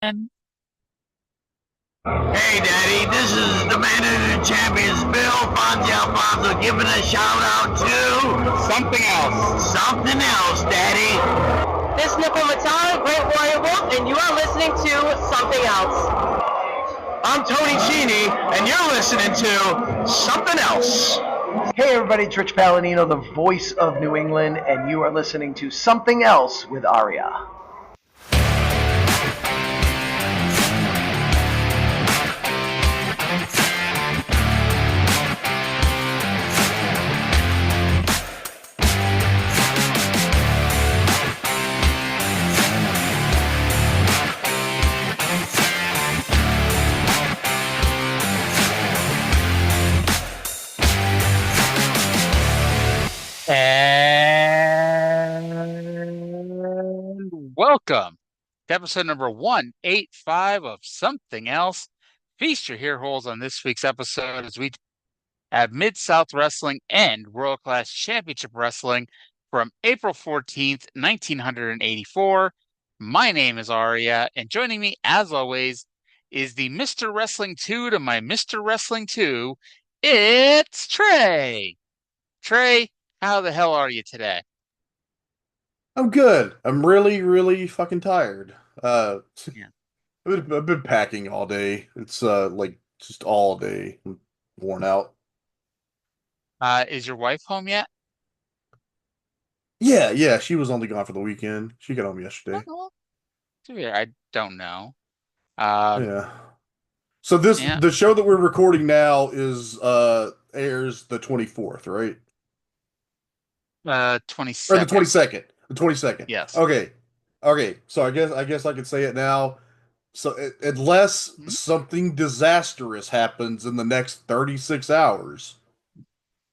And Hey, Daddy, this is the man of the champions, Bill Fonzie Alfonso, giving a shout out to Something else. something else, Daddy. This is Nickel Matara, Great Warrior Wolf, and you are listening to Something Else. I'm Tony Cini, and you're listening to something else. Hey everybody, it's Rich Palladino, the voice of New England, and you are listening to Something Else with Arya. welcome to episode number 185 of Something Else. Feast your ear holes on this week's episode as we have Mid-South Wrestling and World Class Championship Wrestling from April 14th, 1984. My name is Arya, and joining me, as always, is the Mr. Wrestling 2 to my Mr. Wrestling 2. It's Trae. Trae, how the hell are you today? I'm good. I'm really fucking tired. Yeah. I've been packing all day. It's like just all day. I'm worn out. Is your wife home yet? Yeah, she was only gone for the weekend. She got home yesterday. Oh, I don't know. Um, Yeah. So this yeah, the show that we're recording now is airs the 24th, right? Or the 22nd. 22nd. The 22nd. Yes. Okay. Okay. So I guess I can say it now. So unless Mhm. something disastrous happens in the next 36 hours,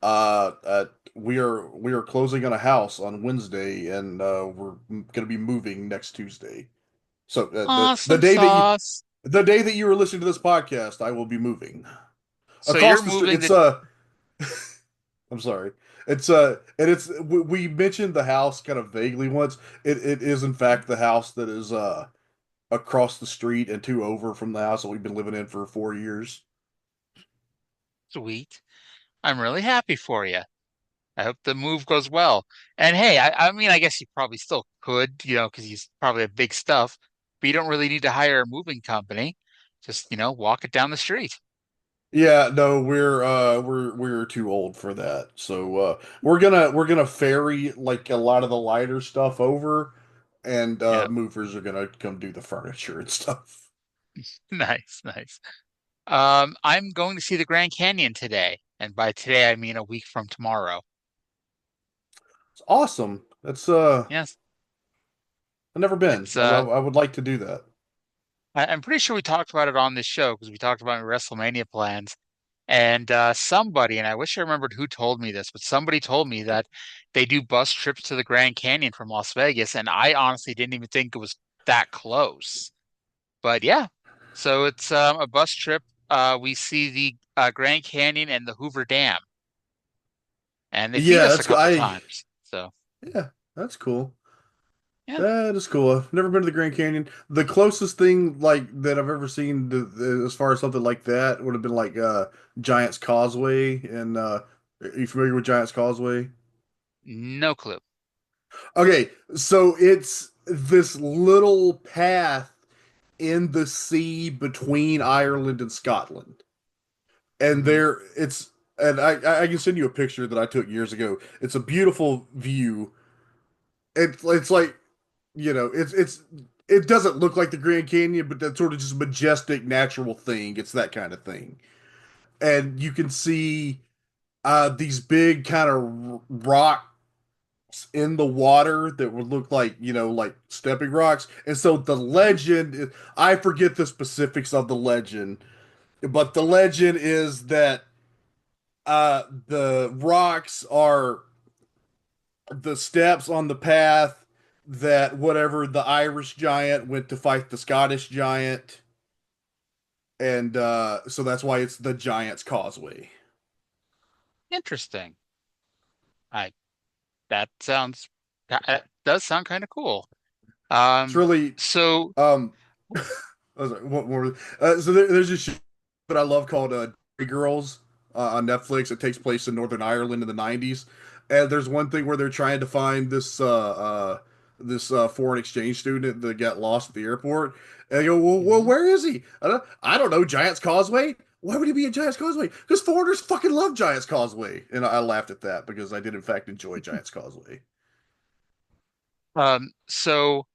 uh, uh we are closing on a house on Wednesday, and we're gonna be moving next Tuesday. So Awesome sauce. the day that you were listening to this podcast, I will be moving So you're across the street. moving It's the. I'm sorry. It's and it's we mentioned the house kind of vaguely once. It is in fact the house that is across the street and two over from the house that we've been living in for 4 years. Sweet. I'm really happy for you. I hope the move goes well. And hey, I mean, I guess you probably still could, because you probably have big stuff, but you don't really need to hire a moving company. Just, walk it down the street. Yeah, no, we're too old for that. So we're gonna ferry like a lot of the lighter stuff over, and Yeah. movers are gonna come do the furniture and stuff. Nice, nice. I'm going to see the Grand Canyon today, and by today I mean a week from tomorrow. It's awesome. That's Yes, I've never been. it's I would like to do that. I'm pretty sure we talked about it on this show because we talked about WrestleMania plans. And somebody, and I wish I remembered who told me this, but somebody told me that they do bus trips to the Grand Canyon from Las Vegas, and I honestly didn't even think it was that close. But yeah, so it's a bus trip. We see the Grand Canyon and the Hoover Dam, and they feed Yeah, us a that's couple I times. So yeah, that's cool. yeah. That is cool. I've never been to the Grand Canyon. The closest thing like that I've ever seen as far as something like that would have been like Giant's Causeway. And are you familiar with Giant's Causeway? No clue. Okay, so it's this little path in the sea between Ireland and Scotland. And Hmm. there it's and I can send you a picture that I took years ago. It's a beautiful view. It's like, it doesn't look like the Grand Canyon, but that's sort of just majestic natural thing. It's that kind of thing. And you can see these big kind of rocks in the water that would look like, like stepping rocks. And so the legend, I forget the specifics of the legend, but the legend is that the rocks are the steps on the path that whatever the Irish giant went to fight the Scottish giant, and so that's why it's the Giant's Causeway. Interesting. I that sounds that does sound kind of cool. It's Um, really so um I was like, what more? So there's this show that I love called Dairy Girls on Netflix. It takes place in Northern Ireland in the '90s, and there's one thing where they're trying to find this foreign exchange student that got lost at the airport. And they go, well, Mhm. where is he? I don't know. Giant's Causeway. Why would he be in Giant's Causeway? Because foreigners fucking love Giant's Causeway, and I laughed at that because I did in fact enjoy Giant's Causeway. So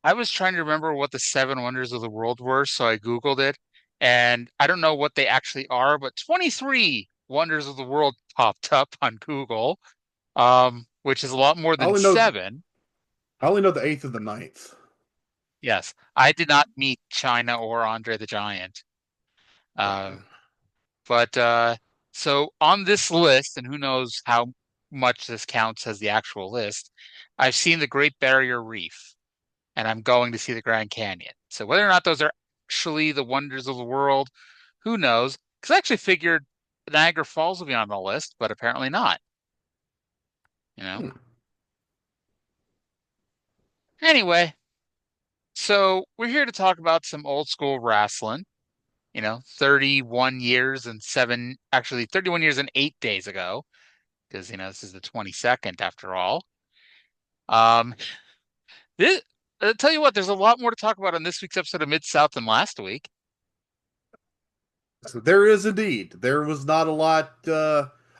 I was trying to remember what the seven wonders of the world were, so I Googled it, and I don't know what they actually are, but 23 wonders of the world popped up on Google, which is a lot more I than only know seven. I only know the eighth and the ninth. Yes, I did not meet China or Andre the Giant. Um, but so on this list, and who knows how much this counts as the actual list, I've seen the Great Barrier Reef, and I'm going to see the Grand Canyon. So whether or not those are actually the wonders of the world, who knows? Because I actually figured Niagara Falls will be on the list, but apparently not, you know? Hmm. Anyway, so we're here to talk about some old school wrestling, 31 years and actually 31 years and 8 days ago, because, this is the 22nd after all. Um, this, I'll tell you what, there's a lot more to talk about on this week's episode of Mid-South than last week. So there is indeed. There was not a lot.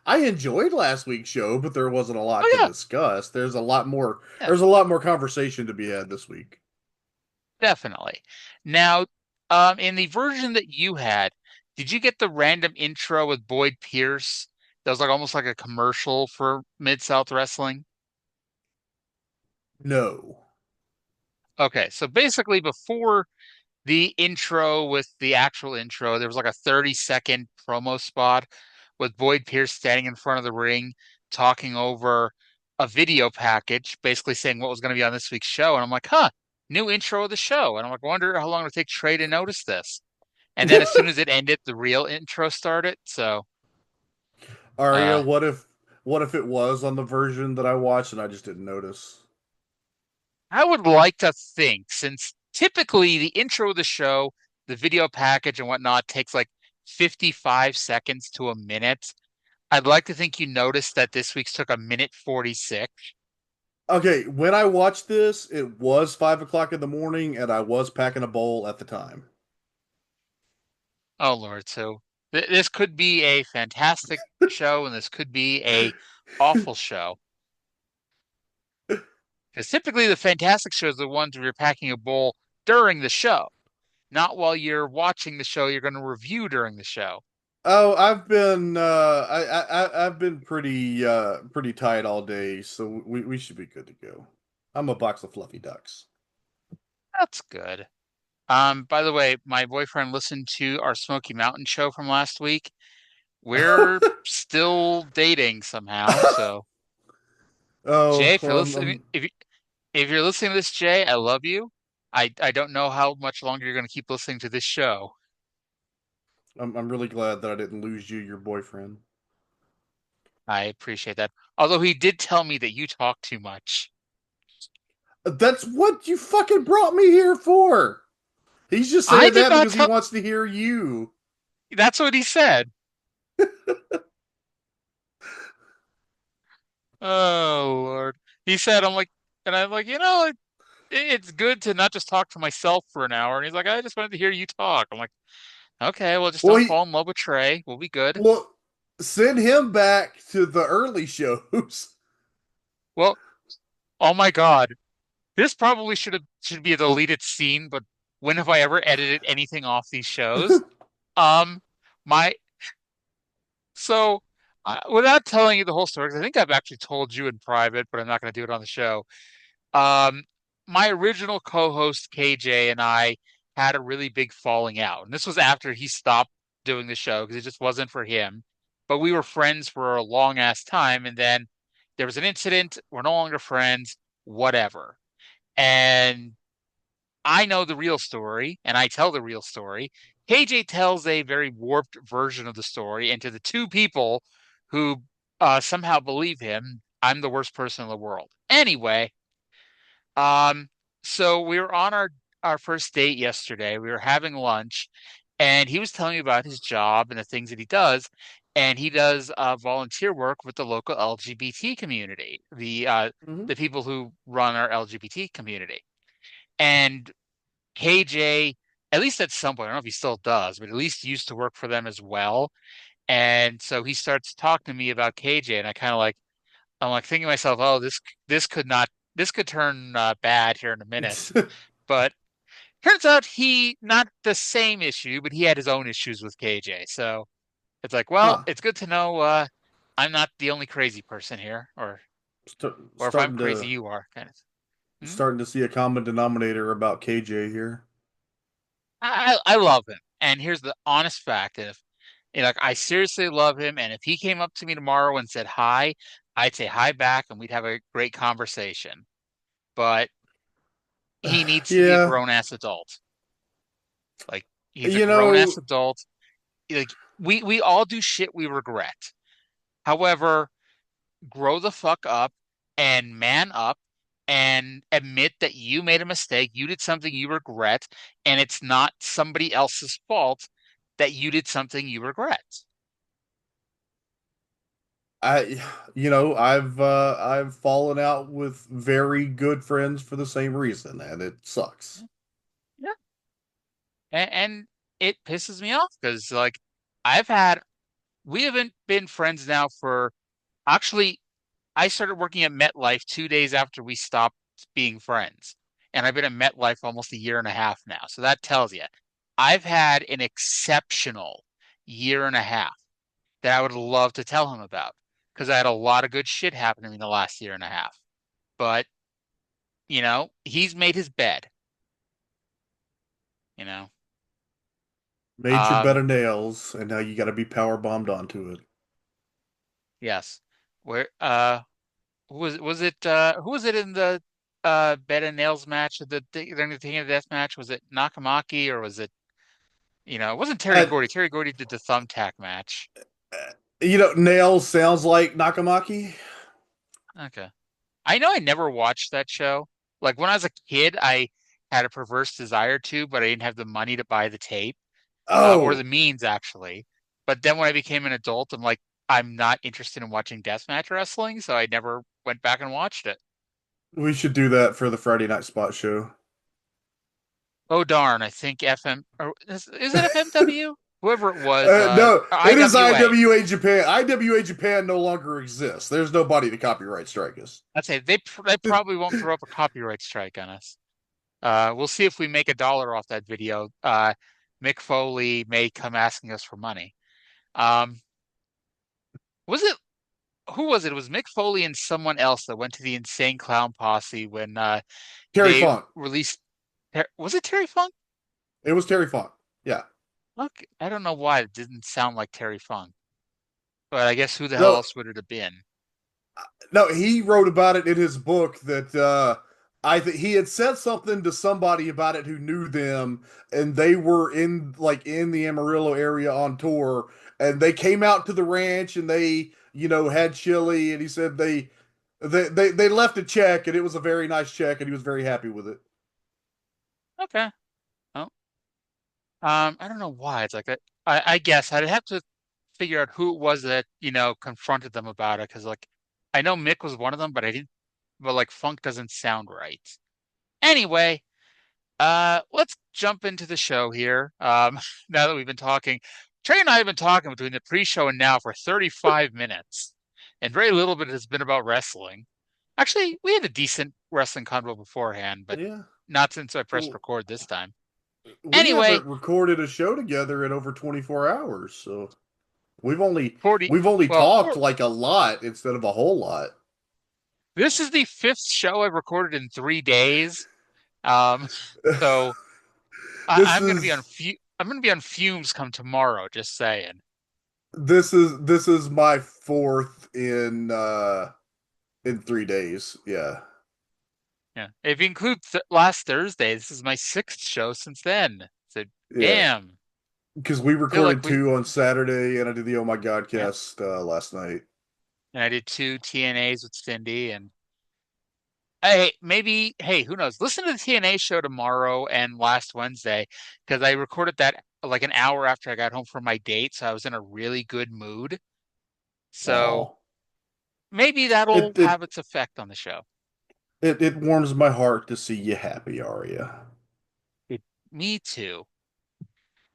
I enjoyed last week's show, but there wasn't a lot Oh to yeah, discuss. There's a lot more. yeah. There's a lot more conversation to be had this week. Definitely. Now, in the version that you had, did you get the random intro with Boyd Pierce? That was like almost like a commercial for Mid-South Wrestling. No. Okay, so basically before the intro with the actual intro, there was like a 30-second promo spot with Boyd Pierce standing in front of the ring talking over a video package, basically saying what was going to be on this week's show. And I'm like, huh, new intro of the show. And I'm like, wonder how long it'll take Trey to notice this. And then as soon as it ended, the real intro started. So Arya, uh what if it was on the version that I watched and I just didn't notice? I would like to think, since typically the intro of the show, the video package and whatnot takes like 55 seconds to a minute. I'd like to think you noticed that this week's took a minute 46. Okay, when I watched this, it was 5 o'clock in the morning, and I was packing a bowl at the time. Oh Lord, so this could be a fantastic show and this could be a awful show. Because typically the fantastic shows are the ones where you're packing a bowl during the show, not while you're watching the show you're going to review during the show. Oh, I've been pretty tight all day, so we should be good to go. I'm a box of fluffy ducks. That's good. By the way, my boyfriend listened to our Smoky Mountain show from last week. We're still dating somehow, so Jay, Oh, if you're listening, if you're listening to this, Jay, I love you. I don't know how much longer you're going to keep listening to this show. I'm really glad that I didn't lose you, your boyfriend. I appreciate that. Although he did tell me that you talk too much. That's what you fucking brought me here for. He's just I saying did that not because he tell. wants to hear you. That's what he said. Oh Lord. He said, and I'm like, it's good to not just talk to myself for an hour. And he's like, I just wanted to hear you talk. I'm like, okay, well, just Well, don't fall in love with Trey. We'll be good. well, send him back to the early shows. Well, oh my God. This probably should be a deleted scene, but when have I ever edited anything off these shows? Um, my so without telling you the whole story, 'cause I think I've actually told you in private, but I'm not going to do it on the show. Um, my original co-host KJ and I had a really big falling out, and this was after he stopped doing the show because it just wasn't for him. But we were friends for a long ass time, and then there was an incident. We're no longer friends. Whatever. And I know the real story and I tell the real story. KJ tells a very warped version of the story, and to the two people who somehow believe him, I'm the worst person in the world. Anyway, um, so we were on our first date yesterday. We were having lunch, and he was telling me about his job and the things that he does. And he does volunteer work with the local LGBT community, Hmm. the people who run our LGBT community. And KJ, at least at some point, I don't know if he still does, but at least used to work for them as well. And so he starts talking to me about KJ, and I'm like thinking to myself, oh, this could not this could turn bad here in a minute. But turns out he not the same issue, but he had his own issues with KJ. So it's like, well, Huh. it's good to know I'm not the only crazy person here, or if I'm Starting crazy, to you are kind of. Hmm? starting to see a common denominator about KJ here. I love him, and here's the honest fact: if like I seriously love him, and if he came up to me tomorrow and said hi, I'd say hi back, and we'd have a great conversation. But he needs to be a Yeah, grown ass adult. Like he's a you grown ass know, adult. Like we all do shit we regret. However, grow the fuck up and man up and admit that you made a mistake, you did something you regret, and it's not somebody else's fault that you did something you regret. I I've fallen out with very good friends for the same reason, and it sucks. Yeah. And it pisses me off because like I've had we haven't been friends now for actually I started working at MetLife 2 days after we stopped being friends. And I've been at MetLife almost a year and a half now. So that tells you I've had an exceptional year and a half that I would love to tell him about because I had a lot of good shit happen to me in the last year and a half. But, he's made his bed, you know. Made your bed Um, of nails, and now you got to be power bombed onto it. yes. Where who was it in the bed and nails match during the King of Death match? Was it Nakamaki or was it it wasn't Terry Uh, Gordy. Terry Gordy did the thumbtack match. nails sounds like Nakamaki. Okay. I know I never watched that show. Like when I was a kid, I had a perverse desire to, but I didn't have the money to buy the tape, or the Oh, means actually. But then when I became an adult, I'm like, I'm not interested in watching deathmatch wrestling, so I never went back and watched it. we should do that for the Friday night spot show. Oh darn, I think FM or is it FMW? Whoever it was, No, it is IWA. IWA Japan. IWA Japan no longer exists. There's nobody to copyright strike us. I'd say they probably won't throw up a copyright strike on us. We'll see if we make $1 off that video. Mick Foley may come asking us for money. Um, was it who was it? It was Mick Foley and someone else that went to the Insane Clown Posse when Terry they Funk. released. Was it Terry Funk? It was Terry Funk. Yeah. Look, I don't know why it didn't sound like Terry Funk, but I guess who the hell No, else would it have been? no, he wrote about it in his book that I think he had said something to somebody about it who knew them, and they were in the Amarillo area on tour, and they came out to the ranch and they had chili, and he said they left a check, and it was a very nice check, and he was very happy with it. Okay. Well, I don't know why it's like that. I guess I'd have to figure out who it was that, confronted them about it. Because, like, I know Mick was one of them, but I didn't, but like, Funk doesn't sound right. Anyway, let's jump into the show here. Now that we've been talking, Trey and I have been talking between the pre-show and now for 35 minutes, and very little bit has been about wrestling. Actually, we had a decent wrestling convo beforehand, but Yeah. not since I pressed Well, record this time. we Anyway, haven't recorded a show together in over 24 hours, so we've only 40, we've only well, talked like a lot instead of a whole lot. this is the fifth show I've recorded in 3 days. Um, so This I'm gonna be is I'm gonna be on fumes come tomorrow, just saying. this is my fourth in 3 days. Yeah. Yeah. If you include last Thursday, this is my sixth show since then. So Yeah. damn. Because we I feel like recorded two on Saturday and I did the Oh My God yeah. cast last night. And I did two TNAs with Cindy, and Hey, maybe, hey, who knows? Listen to the TNA show tomorrow and last Wednesday because I recorded that like an hour after I got home from my date, so I was in a really good mood. So Oh, maybe that'll it it have its effect on the show. it warms my heart to see you happy, Arya. It, me too.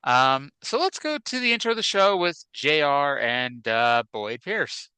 So let's go to the intro of the show with JR and Boyd Pierce.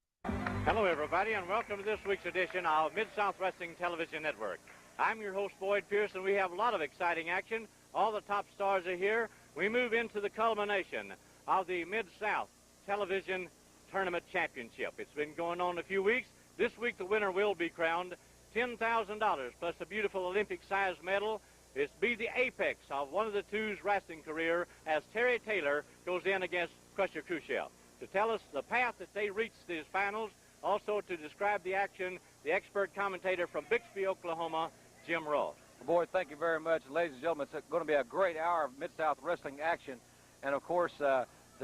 Hello, everybody, and welcome to this week's edition of Mid-South Wrestling Television Network. I'm your host, Boyd Pierce, and we have a lot of exciting action. All the top stars are here. We move into the culmination of the Mid-South Television Tournament Championship. It's been going on a few weeks. This week, the winner will be crowned $10,000 plus a beautiful Olympic-sized medal. It's be the apex of one of the two's wrestling career as Terry Taylor goes in against Krusher Kruschev. To tell us the path that they reached these finals, also to describe the action, the expert commentator from Bixby, Oklahoma, Jim Ross. Boyd, thank you very much. Ladies and gentlemen, it's going to be a great hour of Mid-South Wrestling action. And, of course,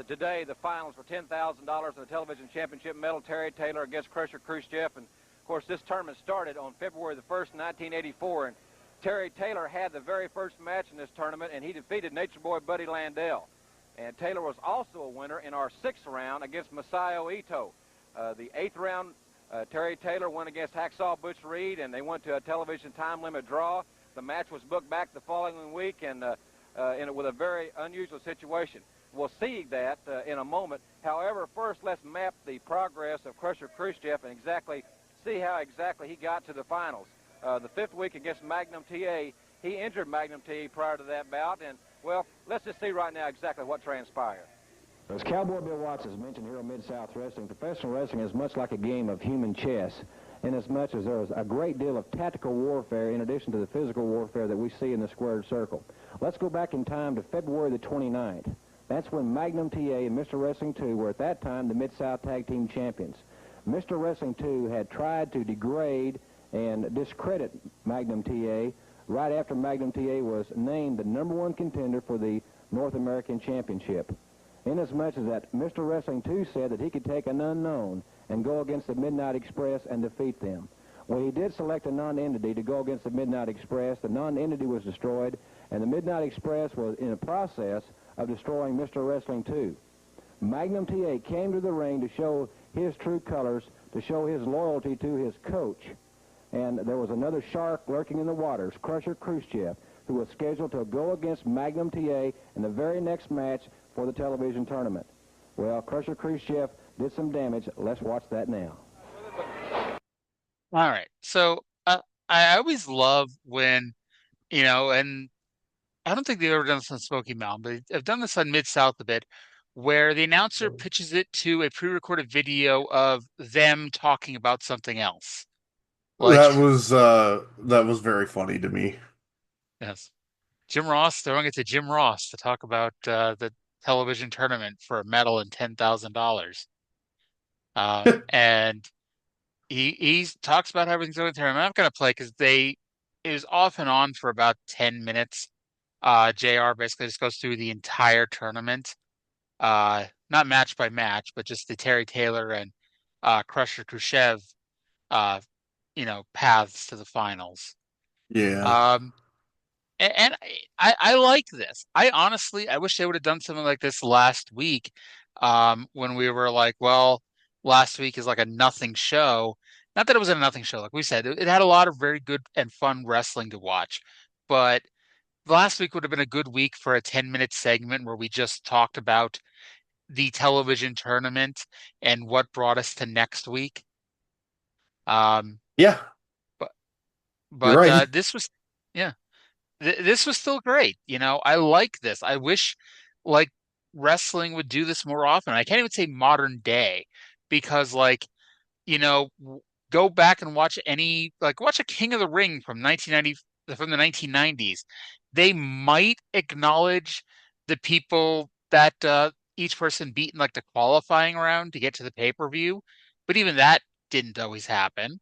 today the finals for $10,000 in the television championship medal, Terry Taylor against Krusher Kruschev. And, of course, this tournament started on February the 1st, 1984. And Terry Taylor had the very first match in this tournament, and he defeated Nature Boy Buddy Landell. And Taylor was also a winner in our 6th round against Masayo Ito. The 8th round, Terry Taylor went against Hacksaw Butch Reed, and they went to a television time limit draw. The match was booked back the following week, and with a very unusual situation. We'll see that in a moment. However, first let's map the progress of Krusher Kruschev and see how exactly he got to the finals. The 5th week against Magnum TA, he injured Magnum TA prior to that bout, and, well, let's just see right now exactly what transpired. As Cowboy Bill Watts has mentioned here on Mid-South Wrestling, professional wrestling is much like a game of human chess, inasmuch as there is a great deal of tactical warfare in addition to the physical warfare that we see in the squared circle. Let's go back in time to February the 29th. That's when Magnum TA and Mr. Wrestling 2 were at that time the Mid-South Tag Team Champions. Mr. Wrestling 2 had tried to degrade and discredit Magnum TA right after Magnum TA was named the #1 contender for the North American Championship. Inasmuch as that Mr. Wrestling 2 said that he could take an unknown and go against the Midnight Express and defeat them. Well, he did select a non-entity to go against the Midnight Express. The non-entity was destroyed, and the Midnight Express was in the process of destroying Mr. Wrestling 2. Magnum TA came to the ring to show his true colors, to show his loyalty to his coach. And there was another shark lurking in the waters, Krusher Kruschev, who was scheduled to go against Magnum TA in the very next match for the television tournament. Well, Krusher Kruschev did some damage. Let's watch that now. All right. So I always love when, and I don't think they've ever done this on Smoky Mountain, but I've done this on Mid-South a bit, where the announcer pitches it to a pre-recorded video of them talking about something else. Like, That was very funny to me. yes, Jim Ross throwing it to Jim Ross to talk about the television tournament for a medal and $10,000. And he talks about how everything's going there. I'm not going to play because it was off and on for about 10 minutes. JR basically just goes through the entire tournament, not match by match, but just the Terry Taylor and Krusher Kruschev, paths to the finals. Yeah. And I like this. I wish they would have done something like this last week, when we were like, well, last week is like a nothing show. Not that it was a nothing show, like we said, it had a lot of very good and fun wrestling to watch, but last week would have been a good week for a 10-minute segment where we just talked about the television tournament and what brought us to next week. Yeah. But You're right. this was, yeah. This was still great. I like this. I wish like wrestling would do this more often. I can't even say modern day because go back and watch watch a King of the Ring from 1990 from the 1990s. They might acknowledge the people that each person beat in like the qualifying round to get to the pay-per-view, but even that didn't always happen.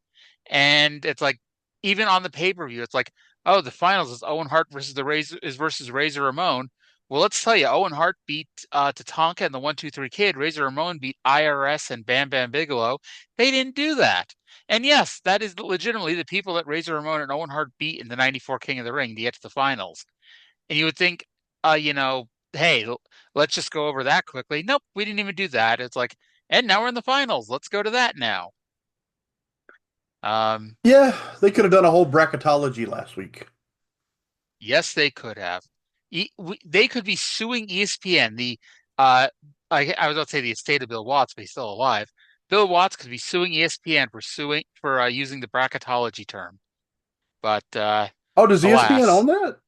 And it's like even on the pay-per-view, it's like, oh, the finals is Owen Hart versus Razor Ramon. Well, let's tell you, Owen Hart beat Tatanka and the 1-2-3 Kid. Razor Ramon beat IRS and Bam Bam Bigelow. They didn't do that. And yes, that is legitimately the people that Razor Ramon and Owen Hart beat in the '94 King of the Ring to get to the finals. And you would think, hey, let's just go over that quickly. Nope, we didn't even do that. It's like, and now we're in the finals. Let's go to that now. Um, Yeah, they could have done a whole bracketology last week. yes, they could have. They could be suing ESPN. Uh, I was about to say the estate of Bill Watts, but he's still alive. Bill Watts could be suing ESPN for using the bracketology term. But Oh, does ESPN alas, own that?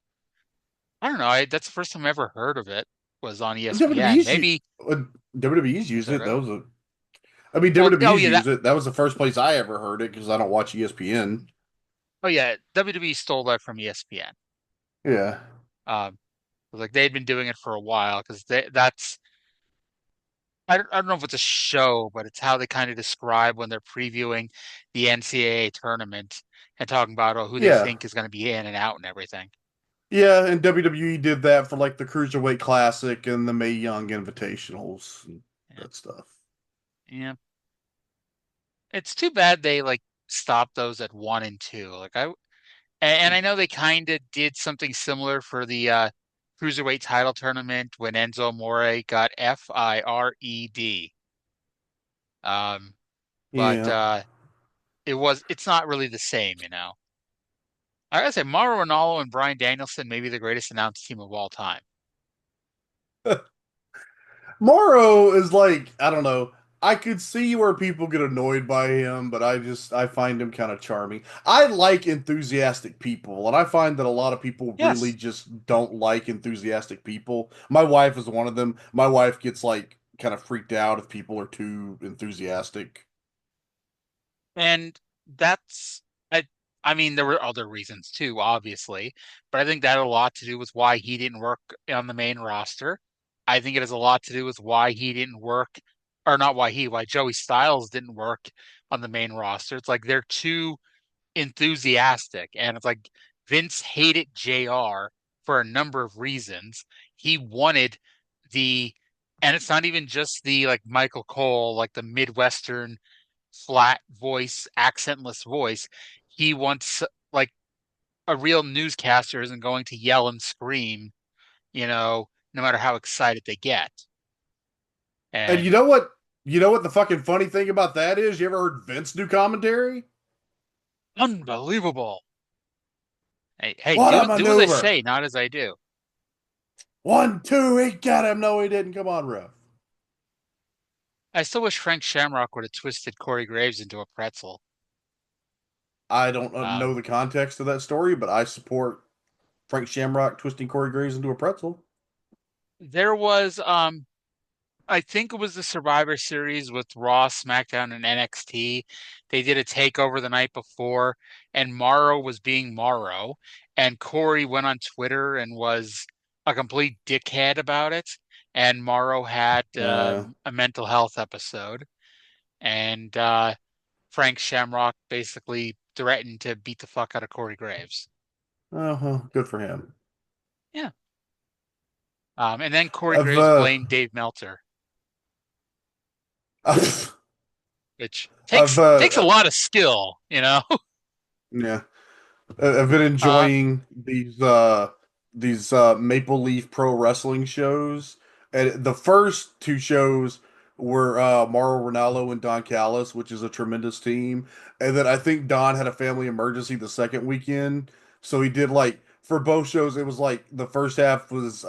I don't know. That's the first time I ever heard of it was on ESPN. WWE's Maybe WWE's used sort it. That of. was a. I mean, Well, oh WWE's yeah, used it. That was the first place I ever heard it because I don't watch ESPN. WWE stole that from ESPN. Yeah. Like they'd been doing it for a while because that's I don't know if it's a show, but it's how they kind of describe when they're previewing the NCAA tournament and talking about who they Yeah. think is going to be in and out and everything. Yeah, and WWE did that for like the Cruiserweight Classic and the Mae Young Invitationals and Yeah. that stuff. Yeah. It's too bad they like stopped those at 1 and 2. And I know they kind of did something similar for the Cruiserweight title tournament when Enzo Amore got FIRED. Um, but Yeah. it's not really the same, you know. I gotta say, Mauro Ranallo and Bryan Danielson may be the greatest announced team of all time. Morrow is like, I don't know. I could see where people get annoyed by him, but I find him kind of charming. I like enthusiastic people, and I find that a lot of people really Yes. just don't like enthusiastic people. My wife is one of them. My wife gets like kind of freaked out if people are too enthusiastic. And that's I I mean there were other reasons too, obviously, but I think that had a lot to do with why he didn't work on the main roster. I think it has a lot to do with why he didn't work or not why Joey Styles didn't work on the main roster. It's like they're too enthusiastic and it's like Vince hated JR for a number of reasons. He wanted the and it's not even just the like Michael Cole, like the Midwestern flat voice, accentless voice. He wants like a real newscaster isn't going to yell and scream, no matter how excited they get. And you And know what? You know what the fucking funny thing about that is? You ever heard Vince do commentary? unbelievable. Hey, What a do as I maneuver! say, not as I do. 1, 2, he got him. No, he didn't. Come on, ref. I still wish Frank Shamrock would have twisted Corey Graves into a pretzel. I don't know Um, the context of that story, but I support Frank Shamrock twisting Corey Graves into a pretzel. there was I think it was the Survivor Series with Raw, SmackDown, and NXT. They did a takeover the night before, and Morrow was being Morrow, and Corey went on Twitter and was a complete dickhead about it. And Morrow had Uh, a mental health episode, and Frank Shamrock basically threatened to beat the fuck out of Corey Graves. good for him. Yeah. And then Corey I've Graves blamed Dave Meltzer, I've, which I've takes a lot of skill, you know. yeah, I've been Uh, enjoying these Maple Leaf Pro Wrestling shows, and the first two shows were Mauro Ranallo and Don Callis, which is a tremendous team, and then I think Don had a family emergency the second weekend, so he did like for both shows. It was like the first half was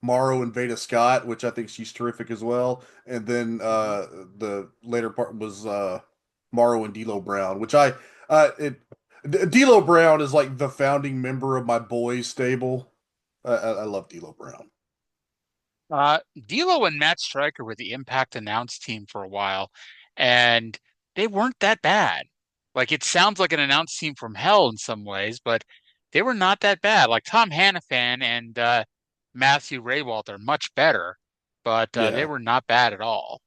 Mauro and Veda Scott, which I think she's terrific as well, and then mhm. the later part was Mauro and D'Lo Brown, which it D'Lo Brown is like the founding member of my boys stable. I love D'Lo Brown. D'Lo and Matt Stryker were the Impact announce team for a while, and they weren't that bad. Like it sounds like an announce team from hell in some ways, but they were not that bad. Like Tom Hannafan and Matthew Raywalt are much better, but they Yeah, were not bad at all.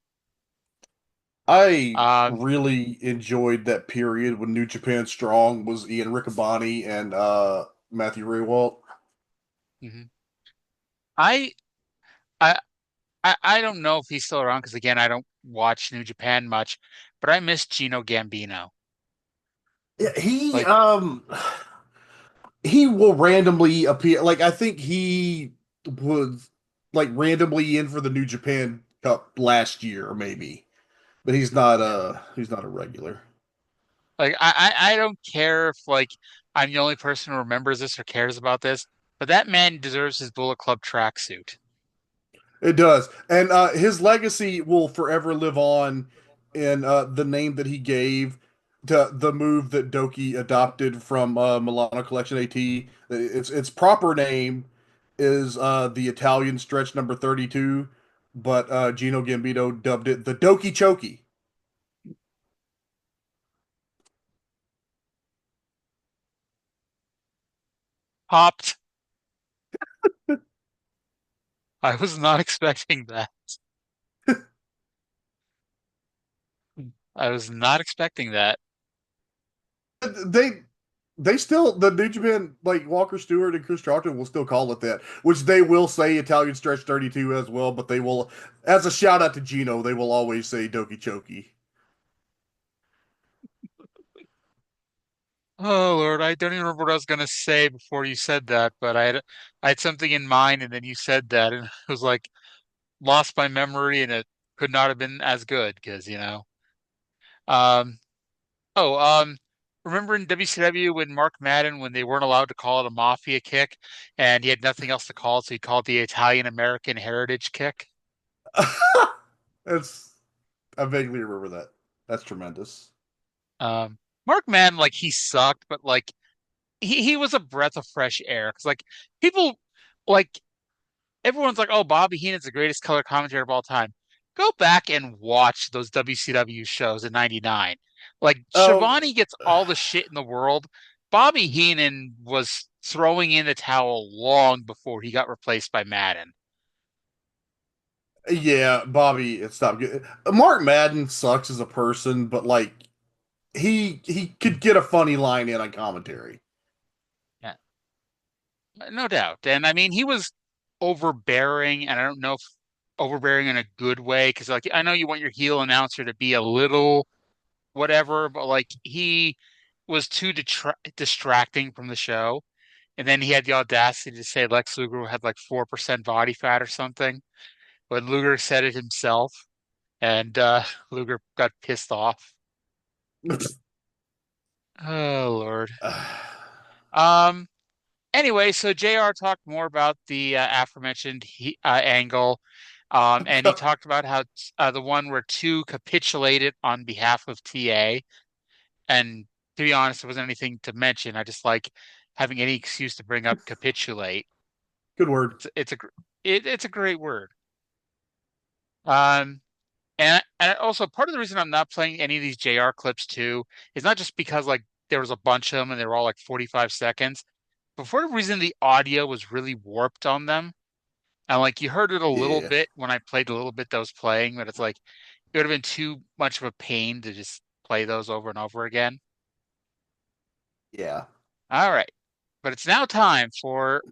I Um, really enjoyed that period when New Japan Strong was Ian Riccaboni and Matthew Raywalt. mhm. I I I don't know if he's still around because again, I don't watch New Japan much, but I miss Gino Gambino. Yeah, Like, he will randomly appear. Like I think he was like randomly in for the New Japan Cup last year, maybe, but he's not a regular. I don't care if like I'm the only person who remembers this or cares about this, but that man deserves his Bullet Club tracksuit. It does, and his legacy will forever live on in the name that he gave to the move that Doki adopted from Milano Collection AT. Its proper name is the Italian stretch number 32, but Gino Gambino dubbed it the Doki Choki. Popped. I was not expecting that. I was not expecting that. They they still the New Japan like Walker Stewart and Chris Charlton will still call it that, which they will say Italian Stretch 32 as well, but they will, as a shout out to Gino, they will always say Doki Choki. Oh Lord, I don't even remember what I was gonna say before you said that, but I had something in mind and then you said that and it was like lost my memory and it could not have been as good because, you know. Um oh, remember in WCW when Mark Madden when they weren't allowed to call it a mafia kick and he had nothing else to call it, so he called it the Italian American Heritage Kick? That's I vaguely remember that. That's tremendous. Mark Madden like he sucked, but like he was a breath of fresh air because like people like everyone's like, oh, Bobby Heenan's the greatest color commentator of all time. Go back and watch those WCW shows in '99. Like Oh, Shivani gets all the shit in the world. Bobby Heenan was throwing in the towel long before he got replaced by Madden. yeah, Bobby, it's not good. Mark Madden sucks as a person, but like he could get a funny line in on commentary. Yeah, no doubt. And I mean, he was overbearing, and I don't know if overbearing in a good way because like I know you want your heel announcer to be a little whatever, but like he was too distracting from the show. And then he had the audacity to say Lex Luger had like 4% body fat or something. But Luger said it himself, and Luger got pissed off. Oh Lord. Um. Anyway, so JR talked more about the aforementioned angle, and he talked about how the one where two capitulated on behalf of TA. And to be honest, there wasn't anything to mention. I just like having any excuse to bring up capitulate. Good word. It's a great word. Um, and also part of the reason I'm not playing any of these JR clips too is not just because like there was a bunch of them and they were all like 45 seconds, but for the reason the audio was really warped on them. And like you heard it a little Yeah, bit when I played a little bit that was playing, but it's like it would have been too much of a pain to just play those over and over again. yeah. All right. But it's now time for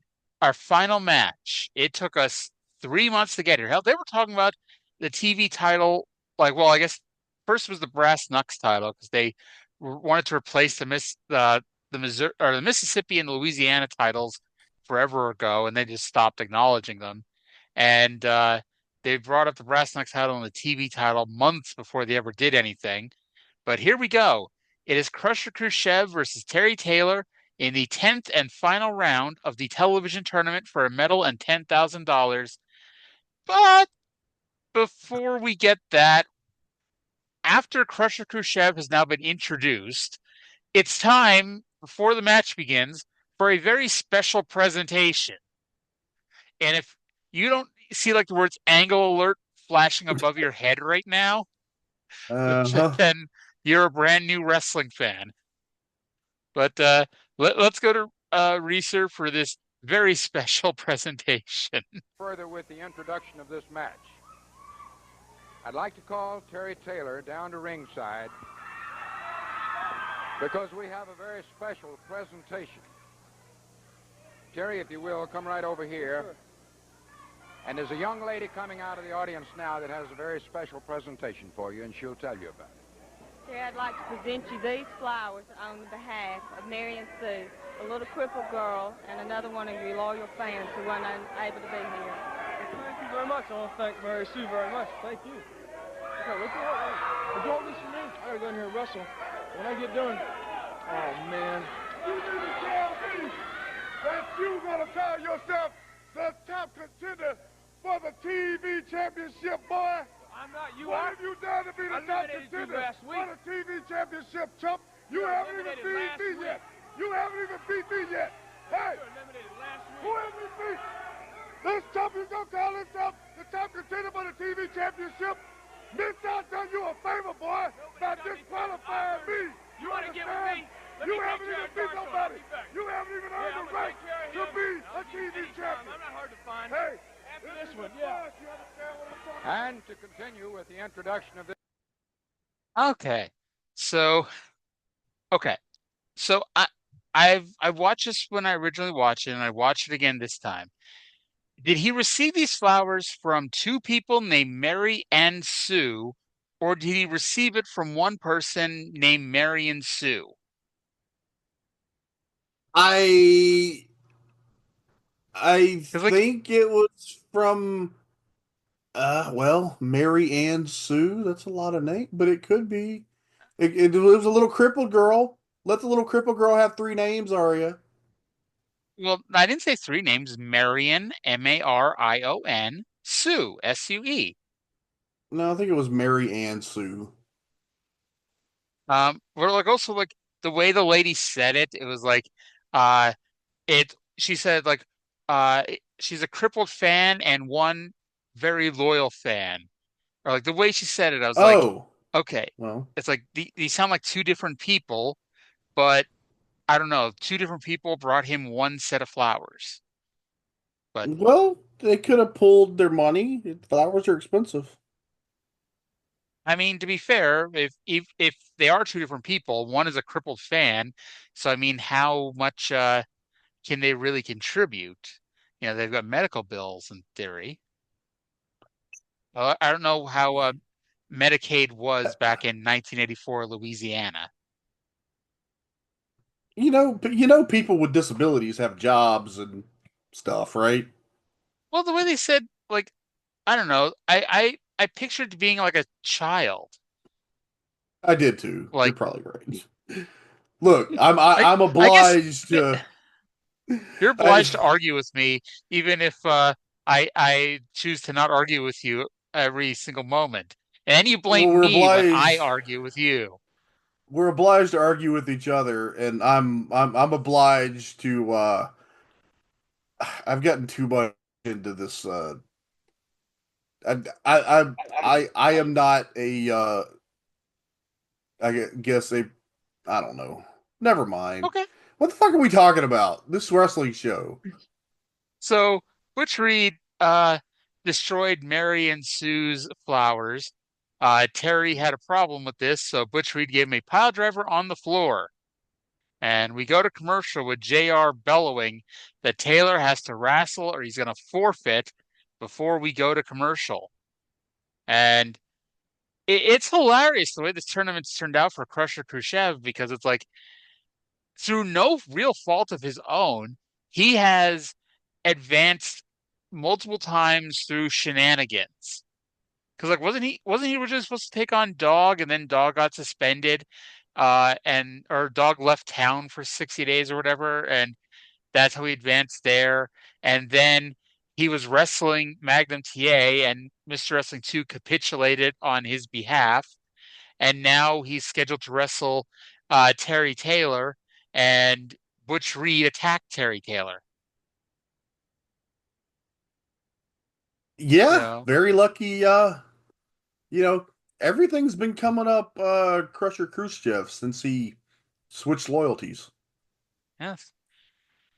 our final match. It took us 3 months to get here. Hell, they were talking about the TV title. Like, well, I guess first was the Brass Knucks title because they wanted to replace the Missouri or the Mississippi and Louisiana titles forever ago, and they just stopped acknowledging them. And they brought up the Brass Knucks title and the TV title months before they ever did anything. But here we go. It is Krusher Kruschev versus Terry Taylor in the 10th and final round of the television tournament for a medal and $10,000. But before we get that, after Krusher Kruschev has now been introduced, it's time, before the match begins, for a very special presentation. And if you don't see like the words angle alert flashing above your head right now, Uh-huh. then you're a brand new wrestling fan. But let's go to Reeser for this very special presentation. Further with the introduction of this match, I'd like to call Terry Taylor down to ringside because we have a very special presentation. Terry, if you will, come right over here. Sure. And there's a young lady coming out of the audience now that has a very special presentation for you, and she'll tell you about it. Here, I'd like to present you these flowers on behalf of Mary and Sue, a little crippled girl, and another one of your loyal fans who weren't able to be here. Thank you very much. I want to thank Mary Sue very much. Thank you. Okay, look at what this for me. I gotta go in here and wrestle. When I get done, oh man. You need to tell me that you gonna call yourself the top contender for the TV championship, boy. I'm not. You what have you done to be the top contender for the TV championship, chump? You haven't even beat me yet. You haven't even beat me yet. Hey, who has me beat? This chump is gonna call himself the top contender for the TV championship. Mid-South done you a favor, boy, by disqualifying me. You want to get with me? You haven't even beat nobody. You haven't even earned the right to be a TV champion. I'm not hard to find. Hey, after this one, yeah. And to continue with the introduction of this. Okay. So I've watched this when I originally watched it, and I watched it again this time. Did he receive these flowers from two people named Mary and Sue, or did he receive it from one person named Mary and Sue? I like- think it was from Mary and Sue. That's a lot of names, but it could be. It was a little crippled girl. Let the little crippled girl have three names, Arya. Well, I didn't say three names. Marion, Marion, Sue, Sue. No, I think it was Mary and Sue. But like also like the way the lady said it, it was like, she said like, she's a crippled fan and one very loyal fan, or like the way she said it, I was like, okay, well, it's like these sound like two different people, but I don't know, two different people brought him one set of flowers. But well, they could have pulled their money. Flowers are expensive. I mean, to be fair, if they are two different people, one is a crippled fan, so I mean, how much can they really contribute? You know, they've got medical bills in theory. I don't know how Medicaid was back in 1984 Louisiana. People with disabilities have jobs and stuff, right? Well, the way they said, like, I don't know, I pictured being like a child. I did too. Like, you're probably right. Look, I'm I guess obliged to. you're obliged to argue with me, even if I choose to not argue with you every single moment. And you blame we're me when I obliged. argue with you. We're obliged to argue with each other, and I'm obliged to. I've gotten too much into this. I am not a. I guess I don't know. Never mind. Okay. What the fuck are we talking about? This wrestling show. So Butch Reed destroyed Mary and Sue's flowers. Terry had a problem with this, so Butch Reed gave him a pile driver on the floor. And we go to commercial with JR bellowing that Taylor has to wrestle or he's going to forfeit before we go to commercial. And it's hilarious the way this tournament's turned out for Krusher Kruschev, because it's like, through no real fault of his own, he has advanced multiple times through shenanigans. Because like wasn't he originally supposed to take on Dog, and then Dog got suspended, or Dog left town for 60 days or whatever, and that's how he advanced there. And then he was wrestling Magnum TA, and Mr. Wrestling 2 capitulated on his behalf. And now he's scheduled to wrestle Terry Taylor, and Butch Reed attacked Terry Taylor. Yeah, very lucky. Everything's been coming up Krusher Kruschev since he switched loyalties. Yes.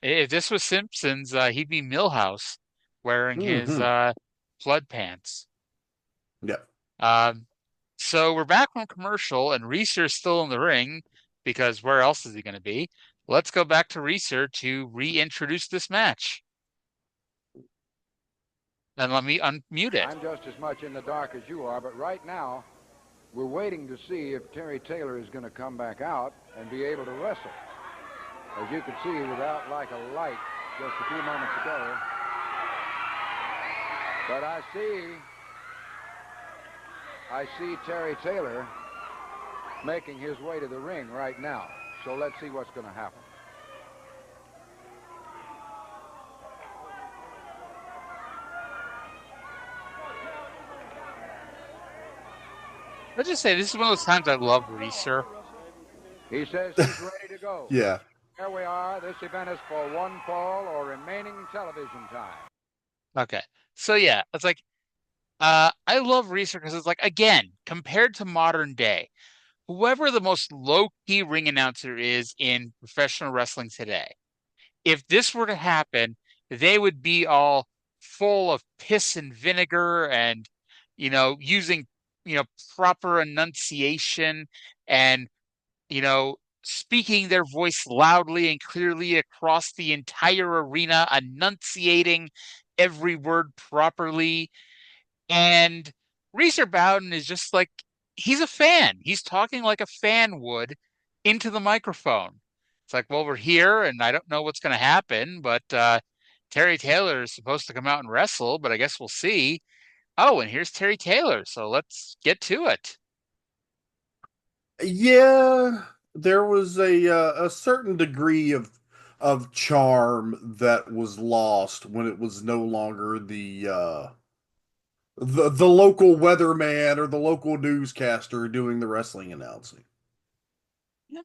If this was Simpsons, he'd be Millhouse wearing his flood pants. Yeah. So we're back from commercial, and Reese's still in the ring, because where else is he going to be? Let's go back to Reeser to reintroduce this match. And let me unmute it. I'm just as much in the dark as you are, but right now, we're waiting to see if Terry Taylor is going to come back out and be able to wrestle. As you can see, without like a light just a few moments ago. But I see Terry Taylor making his way to the ring right now. So let's see what's going to happen. Let's just say this is one of those times I love Reeser. He says he's ready to go. Yeah. Here we are. This event is for one fall or remaining television time. Okay. So yeah, it's like I love Reeser because it's like, again, compared to modern day, whoever the most low-key ring announcer is in professional wrestling today, if this were to happen, they would be all full of piss and vinegar and, using, proper enunciation and, speaking their voice loudly and clearly across the entire arena, enunciating every word properly. And Reeser Bowden is just like, he's a fan. He's talking like a fan would into the microphone. It's like, well, we're here and I don't know what's going to happen, but Terry Taylor is supposed to come out and wrestle, but I guess we'll see. Oh, and here's Terry Taylor. So let's get to it. Yeah, there was a certain degree of charm that was lost when it was no longer the local weatherman or the local newscaster doing the wrestling announcing. Yep.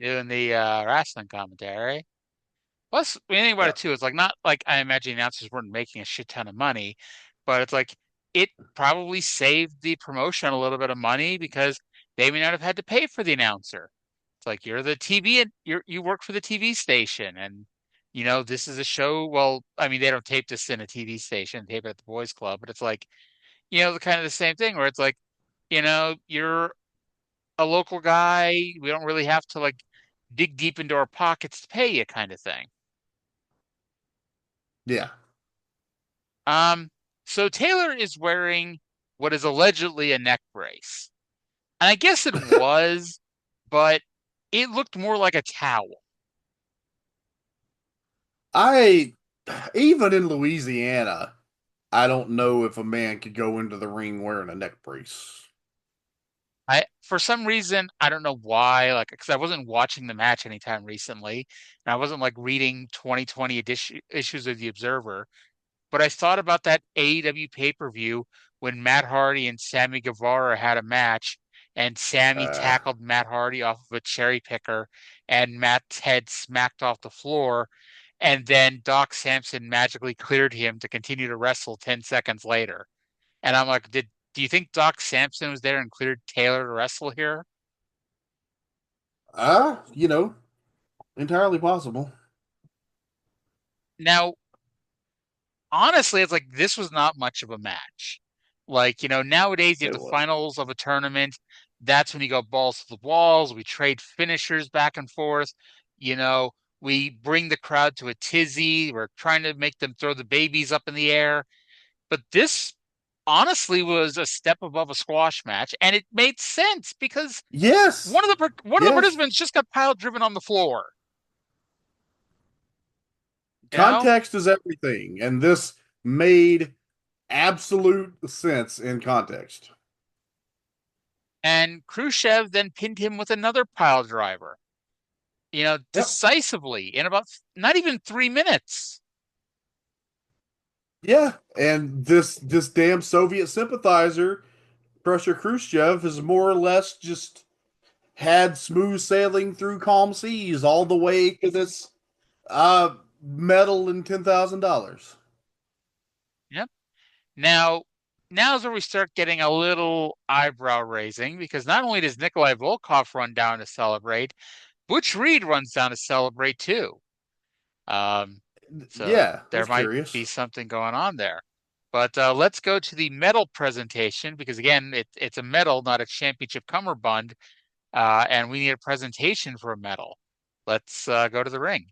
Doing the wrestling commentary. Plus, when you think about it too, it's like not like I imagine announcers weren't making a shit ton of money, but it's like it probably saved the promotion a little bit of money because they may not have had to pay for the announcer. It's like you're the TV and you work for the TV station, and this is a show. Well, I mean, they don't tape this in a TV station, tape it at the Boys Club, but it's like the kind of the same thing where it's like, you're a local guy. We don't really have to like dig deep into our pockets to pay you, kind of thing. Yeah. So Taylor is wearing what is allegedly a neck brace. And I guess it was, but it looked more like a towel. Even in Louisiana, I don't know if a man could go into the ring wearing a neck brace. For some reason, I don't know why, because I wasn't watching the match anytime recently, and I wasn't reading 2020 issues of The Observer, but I thought about that AEW pay-per-view when Matt Hardy and Sammy Guevara had a match, and Sammy tackled Matt Hardy off of a cherry picker, and Matt's head smacked off the floor, and then Doc Samson magically cleared him to continue to wrestle 10 seconds later. And I'm like, do you think Doc Samson was there and cleared Taylor to wrestle here? Entirely possible. Now, honestly, it's like this was not much of a match. Nowadays you have the finals of a tournament. That's when you go balls to the walls. We trade finishers back and forth. We bring the crowd to a tizzy. We're trying to make them throw the babies up in the air. But this honestly was a step above a squash match, and it made sense because one of the participants just got pile driven on the floor. Context is everything, and this made absolute sense in context. And Kruschev then pinned him with another pile driver, decisively in about not even 3 minutes. Yeah, and this damn Soviet sympathizer, Krusher Kruschev, has more or less just had smooth sailing through calm seas all the way to this medal and $10,000. Yep. Now is where we start getting a little eyebrow raising because not only does Nikolai Volkov run down to celebrate, Butch Reed runs down to celebrate too. So yeah, there might be something going on there. But let's go to the medal presentation because, again, it's a medal, not a championship cummerbund, and we need a presentation for a medal. Let's go to the ring.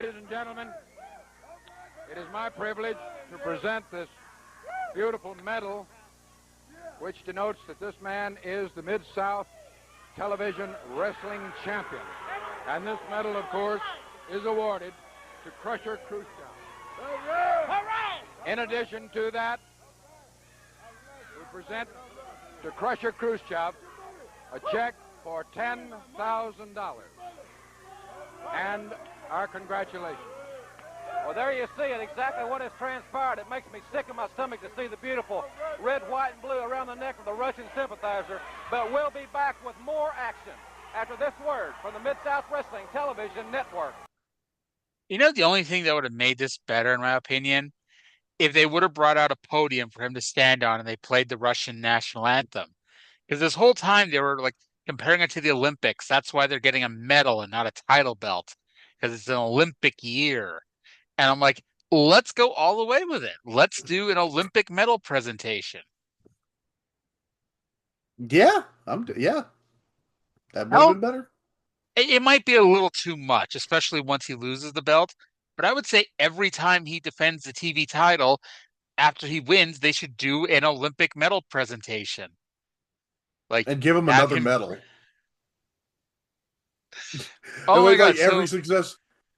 Ladies and gentlemen, it is my privilege to present this beautiful medal which denotes that this man is the Mid-South Television Wrestling Champion. And this medal, of course, is awarded to Krusher Kruschev. In addition to that, we present to Krusher Kruschev a check for $10,000 and our congratulations. Well, there you see it, exactly what has transpired. It makes me sick in my stomach to see the beautiful red, white, and blue around the neck of the Russian sympathizer. But we'll be back with more action after this word from the Mid-South Wrestling Television Network. You know, the only thing that would have made this better, in my opinion, if they would have brought out a podium for him to stand on and they played the Russian national anthem. Because this whole time they were like comparing it to the Olympics. That's why they're getting a medal and not a title belt, because it's an Olympic year. And I'm like, let's go all the way with it. Let's do an Olympic medal presentation. Yeah, yeah. That would have been better. It might be a little too much, especially once he loses the belt. But I would say every time he defends the TV title, after he wins, they should do an Olympic medal presentation. Like, and give him another medal. Oh my God! Like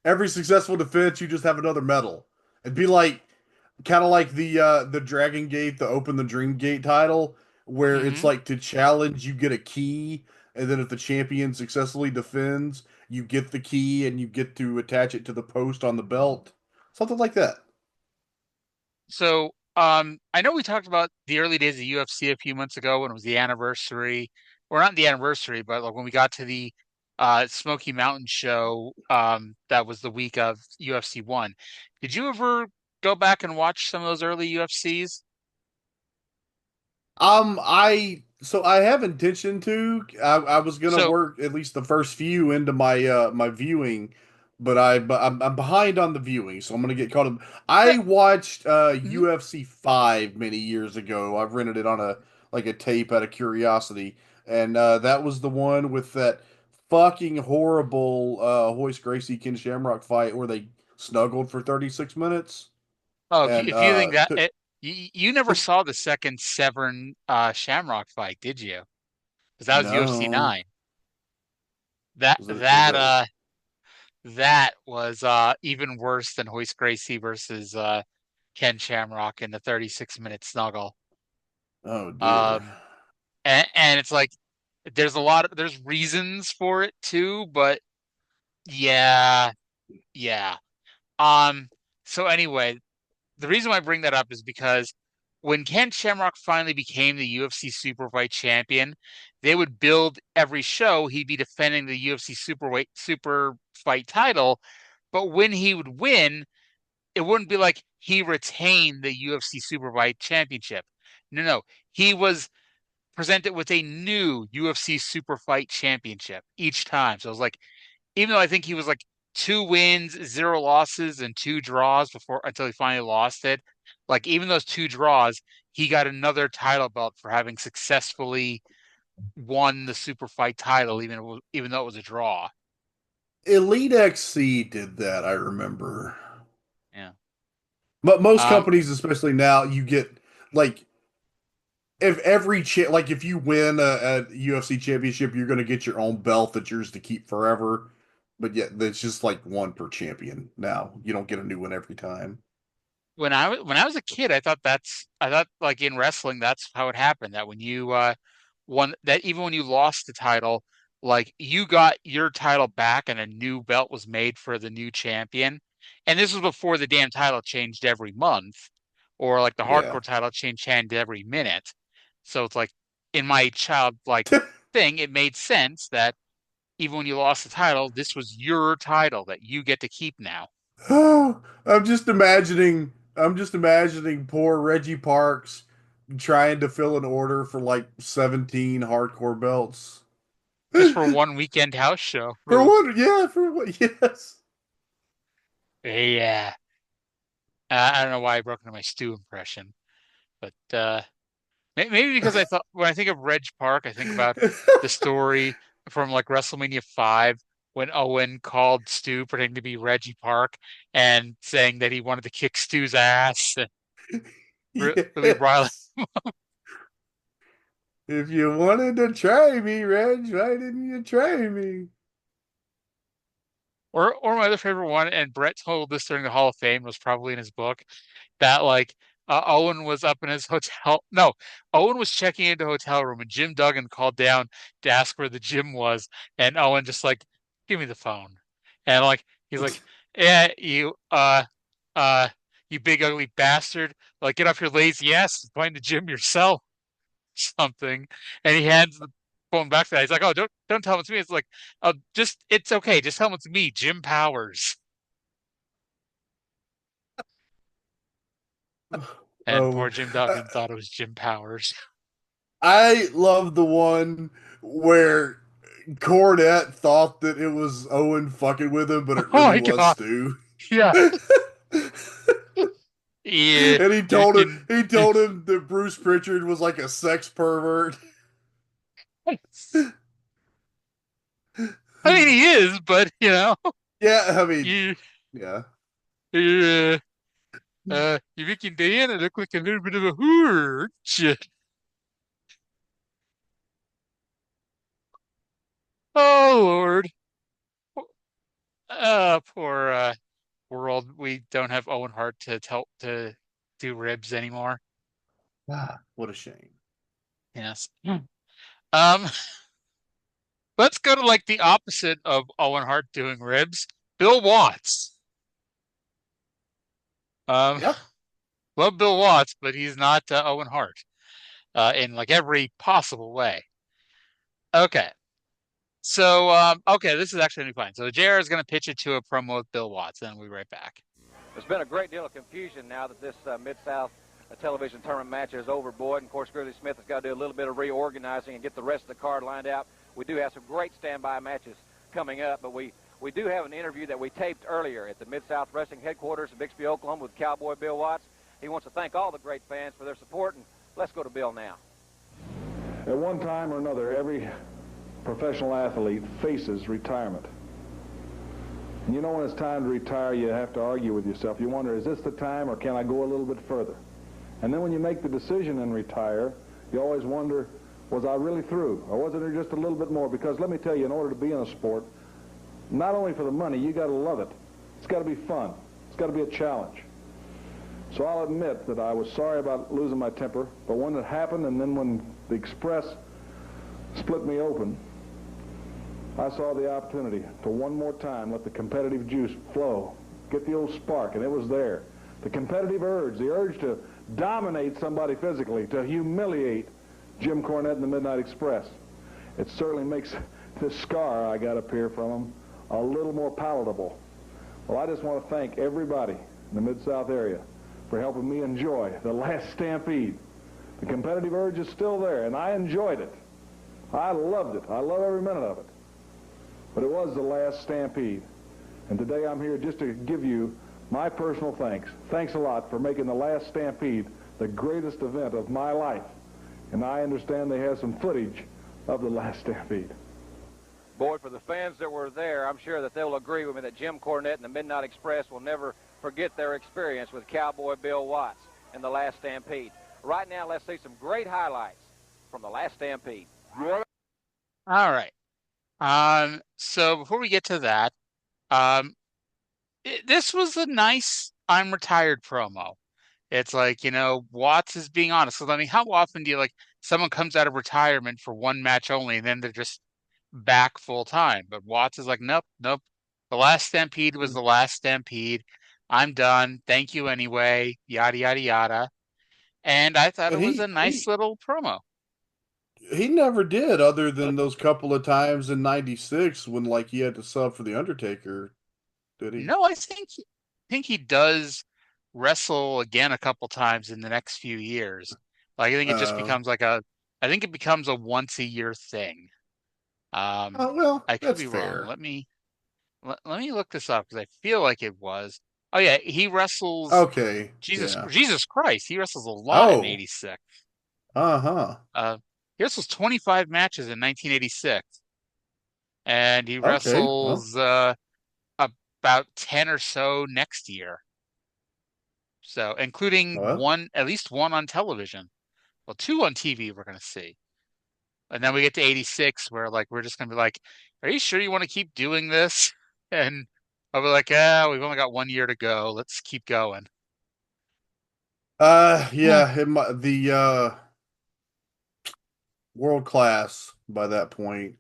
every successful defense, you just have another medal. It'd be like kind of like the Dragon Gate, the Open the Dream Gate title, where it's like to challenge, you get a key, and then if the champion successfully defends, you get the key and you get to attach it to the post on the belt, something like that. So, I know we talked about the early days of UFC a few months ago when it was the anniversary, or not the anniversary, but like when we got to the Smoky Mountain show, that was the week of UFC 1. Did you ever go back and watch some of those early UFCs? I have intention to. I was gonna work at least the first few into my my viewing, but I'm behind on the viewing, so I'm gonna get caught up. I watched UFC 5 many years ago. I've rented it on a tape out of curiosity, and that was the one with that fucking horrible Hoist Gracie Ken Shamrock fight where they snuggled for 36 minutes. Oh, if you think that you never saw the second Severn Shamrock fight, did you? Because that was UFC 9. That was even worse than Hoist Gracie versus Ken Shamrock in the 36-minute snuggle. Oh dear. And it's like there's reasons for it too, but yeah. So anyway, the reason why I bring that up is because when Ken Shamrock finally became the UFC Super Fight champion, they would build every show he'd be defending the UFC Super Fight title, but when he would win, it wouldn't be like he retained the UFC Super Fight championship. No. He was presented with a new UFC Super Fight championship each time. So it was like, even though I think he was like 2 wins, 0 losses, and 2 draws until he finally lost it. Like even those 2 draws, he got another title belt for having successfully won the Super Fight title, even though it was a draw. Elite XC did that, I remember. Yeah. But most companies, especially now, you get like if you win a UFC championship, you're going to get your own belt that's yours to keep forever. But yeah, it's just like one per champion now. You don't get a new one every time. When I was a kid, I thought like in wrestling, that's how it happened. That when you won, that even when you lost the title, like you got your title back and a new belt was made for the new champion. And this was before the damn title changed every month, or like the hardcore title changed hands every minute. So it's like in my childlike thing, it made sense that even when you lost the title, this was your title that you get to keep now. Oh, I'm just imagining poor Reggie Parks trying to fill an order for like 17 hardcore belts. Just for one weekend house show. Yes. Yeah. I don't know why I broke into my Stu impression, but maybe because I thought when I think of Reg Park, I think about the story from like WrestleMania 5 when Owen called Stu pretending to be Reggie Park and saying that he wanted to kick Stu's ass and really rile him up. If you wanted to try me, Reg, why didn't you try me? Or my other favorite one, and Brett told this during the Hall of Fame, was probably in his book, that like Owen was up in his hotel. No, Owen was checking into a hotel room, and Jim Duggan called down to ask where the gym was, and Owen just like, give me the phone, and like he's like, yeah, uh you big ugly bastard, like get off your lazy ass and find the gym yourself, something, and he hands the phone back to that. He's like, oh, don't tell him it's me. It's like, oh, just it's okay, just tell him it's me, Jim Powers. And Oh, poor Jim Duggan thought it was Jim Powers. I love the one where Cornette thought that it was Owen fucking with him, but it Oh really my was God. Stu. Yeah. Yeah. And You can. he told him that Bruce Pritchard was like a sex pervert. I mean, he is, but Yeah, I mean, you, yeah. you, you're making Diana look like a little bit of a hooch. Oh Lord. Poor world. We don't have Owen Hart to do ribs anymore. Ah, what a shame. Yes. Um, let's go to like the opposite of Owen Hart doing ribs. Bill Watts. Um, Yep. love Bill Watts, but he's not Owen Hart in like every possible way. Okay. So, okay, this is actually gonna be fine. So JR is going to pitch it to a promo with Bill Watts, and we'll be right back. There's been a great deal of confusion now that this Mid-South television tournament match is over, Boyd. And, of course, Grizzly Smith has got to do a little bit of reorganizing and get the rest of the card lined out. We do have some great standby matches coming up, but we do have an interview that we taped earlier at the Mid-South Wrestling headquarters in Bixby, Oklahoma with Cowboy Bill Watts. He wants to thank all the great fans for their support, and let's go to Bill now. At one time or another, every professional athlete faces retirement. And you know when it's time to retire, you have to argue with yourself. You wonder, is this the time or can I go a little bit further? And then when you make the decision and retire, you always wonder, was I really through? Or was there just a little bit more? Because let me tell you, in order to be in a sport, not only for the money, you got to love it. It's got to be fun. It's got to be a challenge. So I'll admit that I was sorry about losing my temper, but when it happened and then when the Express split me open, I saw the opportunity to one more time let the competitive juice flow, get the old spark, and it was there. The competitive urge, the urge to dominate somebody physically, to humiliate Jim Cornette and the Midnight Express. It certainly makes this scar I got up here from him a little more palatable. Well, I just want to thank everybody in the Mid-South area for helping me enjoy the Last Stampede. The competitive urge is still there, and I enjoyed it. I loved it. I love every minute of it. But it was the Last Stampede. And today I'm here just to give you my personal thanks. Thanks a lot for making the Last Stampede the greatest event of my life. And I understand they have some footage of the Last Stampede. Boy, for the fans that were there, I'm sure that they'll agree with me that Jim Cornette and the Midnight Express will never forget their experience with Cowboy Bill Watts and the Last Stampede. Right now, let's see some great highlights from the Last Stampede. All right. So before we get to that, this was a nice "I'm retired" promo. It's like, Watts is being honest. So, I mean, how often do you like someone comes out of retirement for one match only and then they're just back full time? But Watts is like, nope, nope. The Last Stampede was the Last Stampede. I'm done. Thank you anyway. Yada, yada, yada. And I thought it And was a nice little promo. he never did, other than those couple of times in '96 when like he had to sub for the Undertaker. Did he? No, I think he does wrestle again a couple times in the next few years. Like I think it just becomes I think it becomes a once a year thing. Oh well, I could that's be wrong. fair. Let me look this up because I feel like it was. Oh yeah, he wrestles. Okay, Jesus yeah. Jesus Christ, he wrestles a lot in Oh, '86. uh-huh. He wrestles 25 matches in 1986, and he Okay, well, wrestles about 10 or so next year. So, including well, at least one on television. Well, two on TV we're going to see. And then we get to 86 where like we're just gonna be like, are you sure you want to keep doing this? And I'll be like, yeah, we've only got 1 year to go. Let's keep going. Yeah, the world class by that point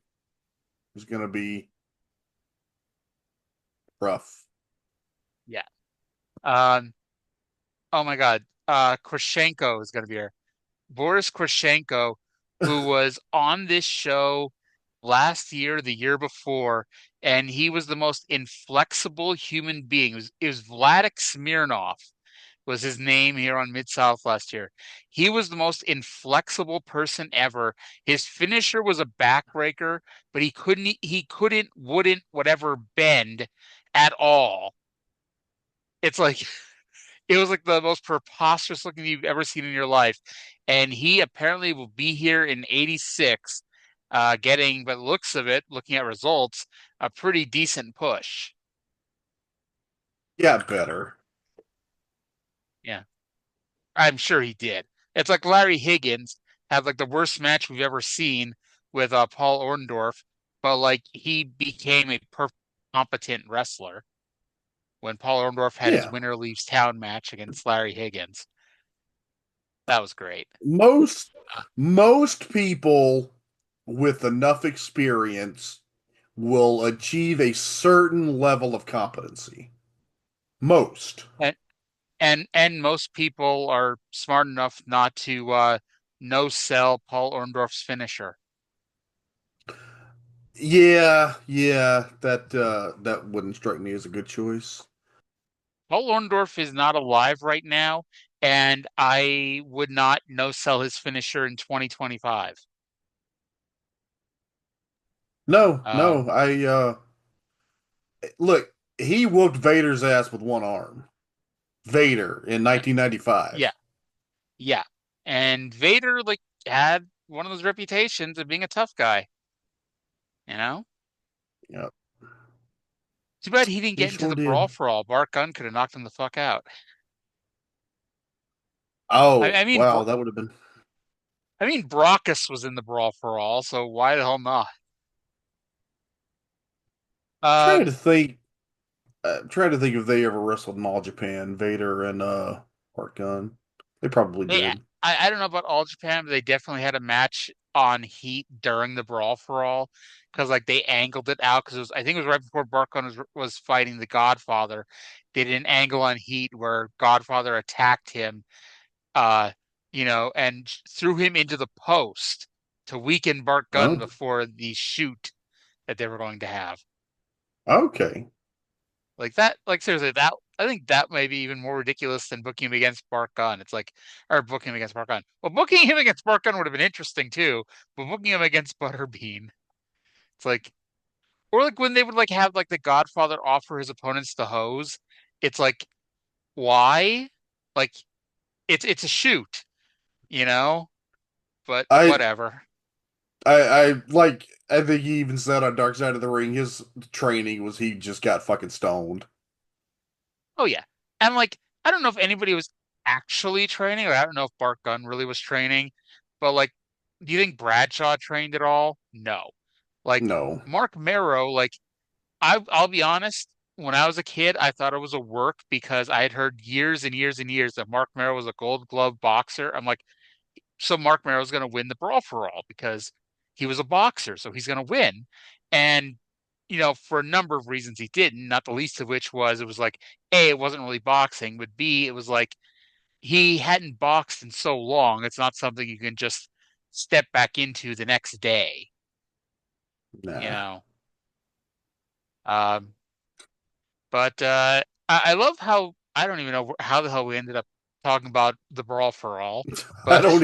is going to be rough. Yeah. Um, oh my God. Krushenko is gonna be here. Boris Krushenko, who was on this show last year, the year before, and he was the most inflexible human being. It was Vladik Smirnov was his name here on Mid-South last year. He was the most inflexible person ever. His finisher was a backbreaker, but wouldn't, whatever bend at all. It's like it was like the most preposterous looking you've ever seen in your life. And he apparently will be here in 86, getting, by the looks of it, looking at results, a pretty decent push. Yeah, better. Yeah, I'm sure he did. It's like Larry Higgins had like the worst match we've ever seen with Paul Orndorff, but like he became a perfect competent wrestler when Paul Orndorff had his Yeah. winner leaves town match against Larry Higgins. That was great. Most people with enough experience will achieve a certain level of competency. Most. And most people are smart enough not to no sell Paul Orndorff's finisher. Yeah, that wouldn't strike me as a good choice. Paul Orndorff is not alive right now, and I would not no sell his finisher in 2025. No, Um, no, look, he whooped Vader's ass with one arm. Vader in 1995. yeah, yeah. And Vader like had one of those reputations of being a tough guy, you know? Yep. Too bad he didn't He get into sure the did. Brawl For All. Bart Gunn could have knocked him the fuck out. I, Oh, I mean, wow, that would have been I mean, Brockus was in the Brawl For All, so why the hell not? trying Um, to think trying to think if they ever wrestled in All Japan, Vader and Art Gun. They probably They, did. I don't know about All Japan, but they definitely had a match on Heat during the Brawl For All because like they angled it out because I think it was right before Barcon was fighting the Godfather. They did an angle on Heat where Godfather attacked him, uh, and threw him into the post to weaken Bart Gunn Oh, before the shoot that they were going to have. okay. Like that, like seriously, that I think that may be even more ridiculous than booking him against Bart Gunn. It's like, or booking him against Bart Gunn. Well, booking him against Bart Gunn would have been interesting too, but booking him against Butterbean, it's like, or like when they would like have like the Godfather offer his opponents the hose. It's like, why? Like, it's a shoot, you know. But I whatever. I think he even said on Dark Side of the Ring his training was he just got fucking stoned. Oh yeah, and like I don't know if anybody was actually training, or I don't know if Bart Gunn really was training, but like, do you think Bradshaw trained at all? No. Like No. Mark Marrow, like I'll be honest, when I was a kid, I thought it was a work because I had heard years and years and years that Mark Marrow was a Gold Glove boxer. I'm like, so Mark Marrow's going to win the Brawl For All because he was a boxer, so he's going to win. And for a number of reasons he didn't, not the least of which was it was like A, it wasn't really boxing, but B, it was like he hadn't boxed in so long. It's not something you can just step back into the next day, you Nah. know. Um, but I love how I don't even know how the hell we ended up talking about the Brawl For All, I but don't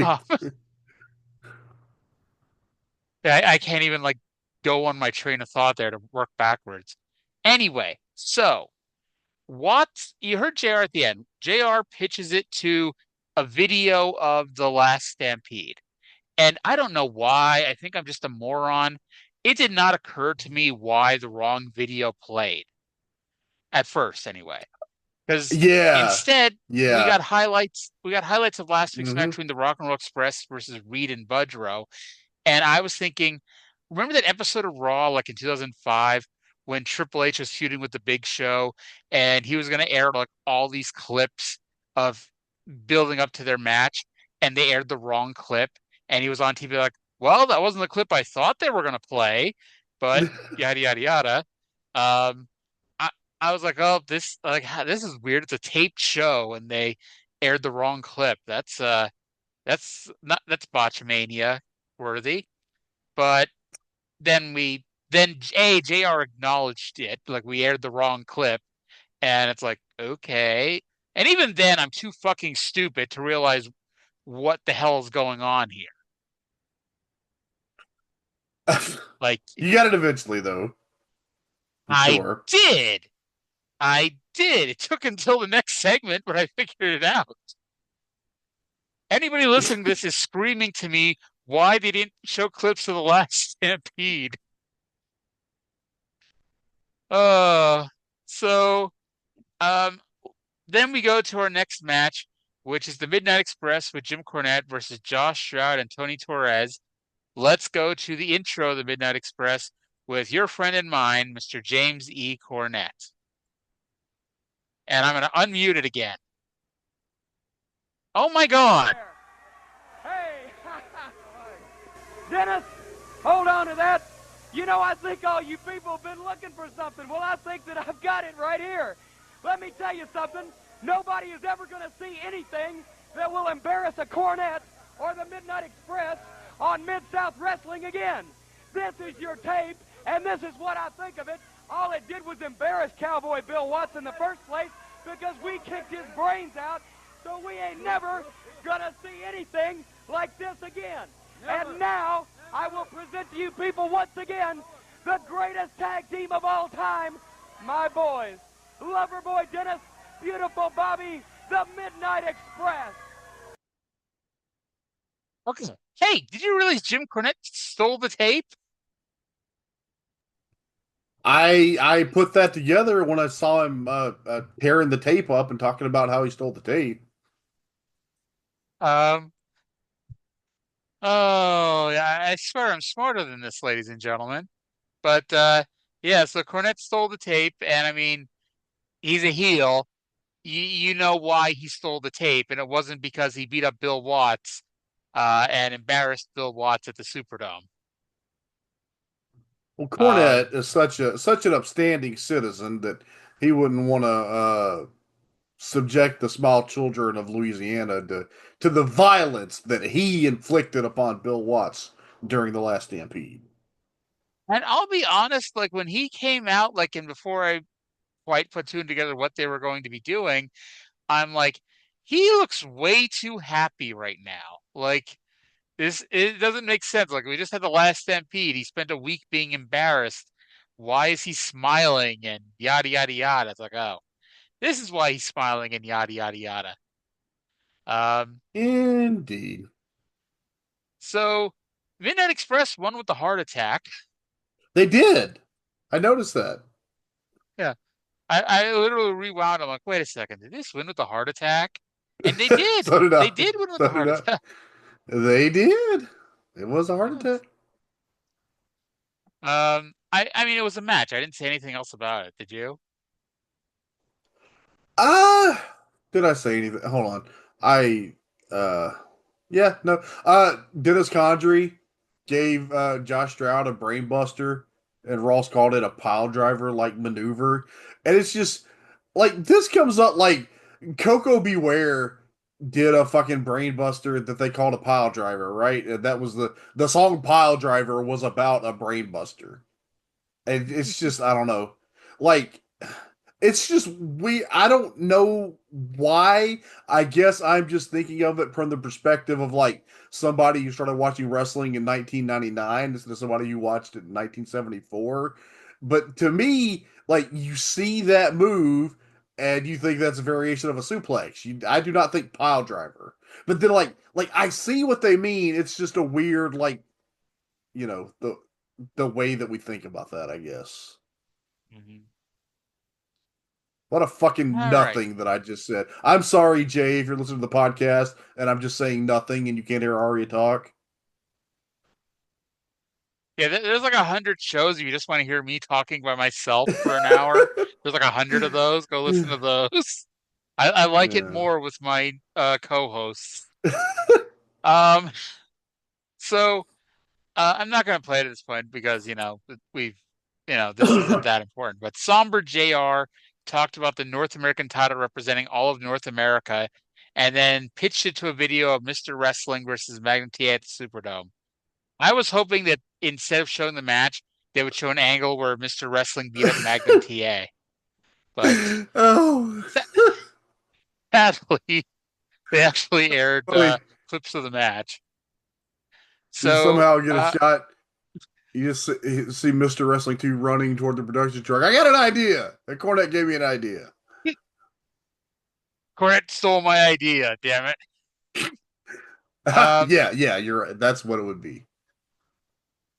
I can't even like go on my train of thought there to work backwards. Anyway, so what you heard JR at the end. JR pitches it to a video of the Last Stampede. And I don't know why. I think I'm just a moron. It did not occur to me why the wrong video played at first, anyway. Because Yeah. instead, we Yeah. got highlights. We got highlights of last week's match Hmm. between the Rock and Roll Express versus Reed and Budrow. And I was thinking, remember that episode of Raw, like in 2005, when Triple H was feuding with the Big Show, and he was going to air like all these clips of building up to their match, and they aired the wrong clip, and he was on TV like, "Well, that wasn't the clip I thought they were going to play," but yada yada yada. Um, I I was like, "Oh, this is weird. It's a taped show, and they aired the wrong clip. That's botchmania worthy." But then JR acknowledged it, like we aired the wrong clip, and it's like, okay. And even then I'm too fucking stupid to realize what the hell is going on here. Like You got it eventually, though. I'm I sure. did. I did. It took until the next segment, but I figured it out. Anybody listening to this is screaming to me why they didn't show clips of the Last Stampede. Uh, so um, then we go to our next match, which is the Midnight Express with Jim Cornette versus Josh Stroud and Tony Torres. Let's go to the intro of the Midnight Express with your friend and mine, Mr. James E. Cornette. And I'm going to unmute it again. Oh my God. Hey, Dennis, hold on to that. You know, I think all you people have been looking for something. Well, I think that I've got it right here. Let me tell you something. Nobody is ever going to see anything that will embarrass a Cornette or the Midnight Express on Mid-South Wrestling again. This is your tape, and this is what I think of it. All it did was embarrass Cowboy Bill Watts in the first place because we kicked his brains out, so we ain't never going to see anything like this again. Never. And now, I will present to you people once again the greatest tag team of all time, my boys. Loverboy Dennis, beautiful Bobby, the Midnight Express. Okay. Hey, did you realize Jim Cornette stole the tape? I put that together when I saw him tearing the tape up and talking about how he stole the tape. Oh, yeah, I swear I'm smarter than this, ladies and gentlemen. But yeah, so Cornette stole the tape, and I mean, he's a heel. You know why he stole the tape, and it wasn't because he beat up Bill Watts and embarrassed Bill Watts at the Superdome. Well, Cornette is such an upstanding citizen that he wouldn't want to subject the small children of Louisiana to the violence that he inflicted upon Bill Watts during the Last Stampede. And I'll be honest, like when he came out, like and before I quite put two and together what they were going to be doing, I'm like, he looks way too happy right now. Like it doesn't make sense. Like we just had the Last Stampede. He spent a week being embarrassed. Why is he smiling and yada yada yada? It's like, oh, this is why he's smiling and yada yada yada. Indeed. So Midnight Express won with the heart attack. They did. I noticed that. Yeah. I literally rewound. I'm like, wait a second, did this win with the heart attack? And they did. So did I. They did win with the heart attack. They did. It was a heart attack. I mean, it was a match. I didn't say anything else about it. Did you? Did I say anything? Hold on. Yeah, no. Dennis Condrey gave Josh Stroud a brainbuster, and Ross called it a pile driver like maneuver. And it's just like this comes up like Coco Beware did a fucking brainbuster that they called a pile driver, right? And that was the song Pile Driver was about a brainbuster. And it's just I don't know. Like it's just I don't know why. I guess I'm just thinking of it from the perspective of like somebody who started watching wrestling in 1999 instead of somebody who watched it in 1974. But to me, like you see that move and you think that's a variation of a suplex. I do not think pile driver. But then like I see what they mean. It's just a weird like the way that we think about that, I guess. Mm-hmm. What a fucking nothing that I just said. I'm sorry, Jay, if you're listening to the podcast and I'm just saying nothing and you can't hear Arya talk. Yeah, there's like 100 shows. If you just want to hear me talking by myself for an hour, there's like 100 of those. Go listen to those. I like it Yeah. more with my co-hosts. Um, so I'm not going to play it at this point because we've this isn't that important. But Somber JR talked about the North American title representing all of North America, and then pitched it to a video of Mr. Wrestling versus Magnum TA at the Superdome. I was hoping that instead of showing the match, they would show an angle where Mr. Wrestling beat up Magnum TA. But Oh, sadly, they actually aired funny. clips of the match. You So, somehow get a shot. You just see Mr. Wrestling 2 running toward the production truck. I got an idea. And Cornette gave me an idea. Cornette stole my idea, damn it. Um, Yeah, you're right. That's what it would be.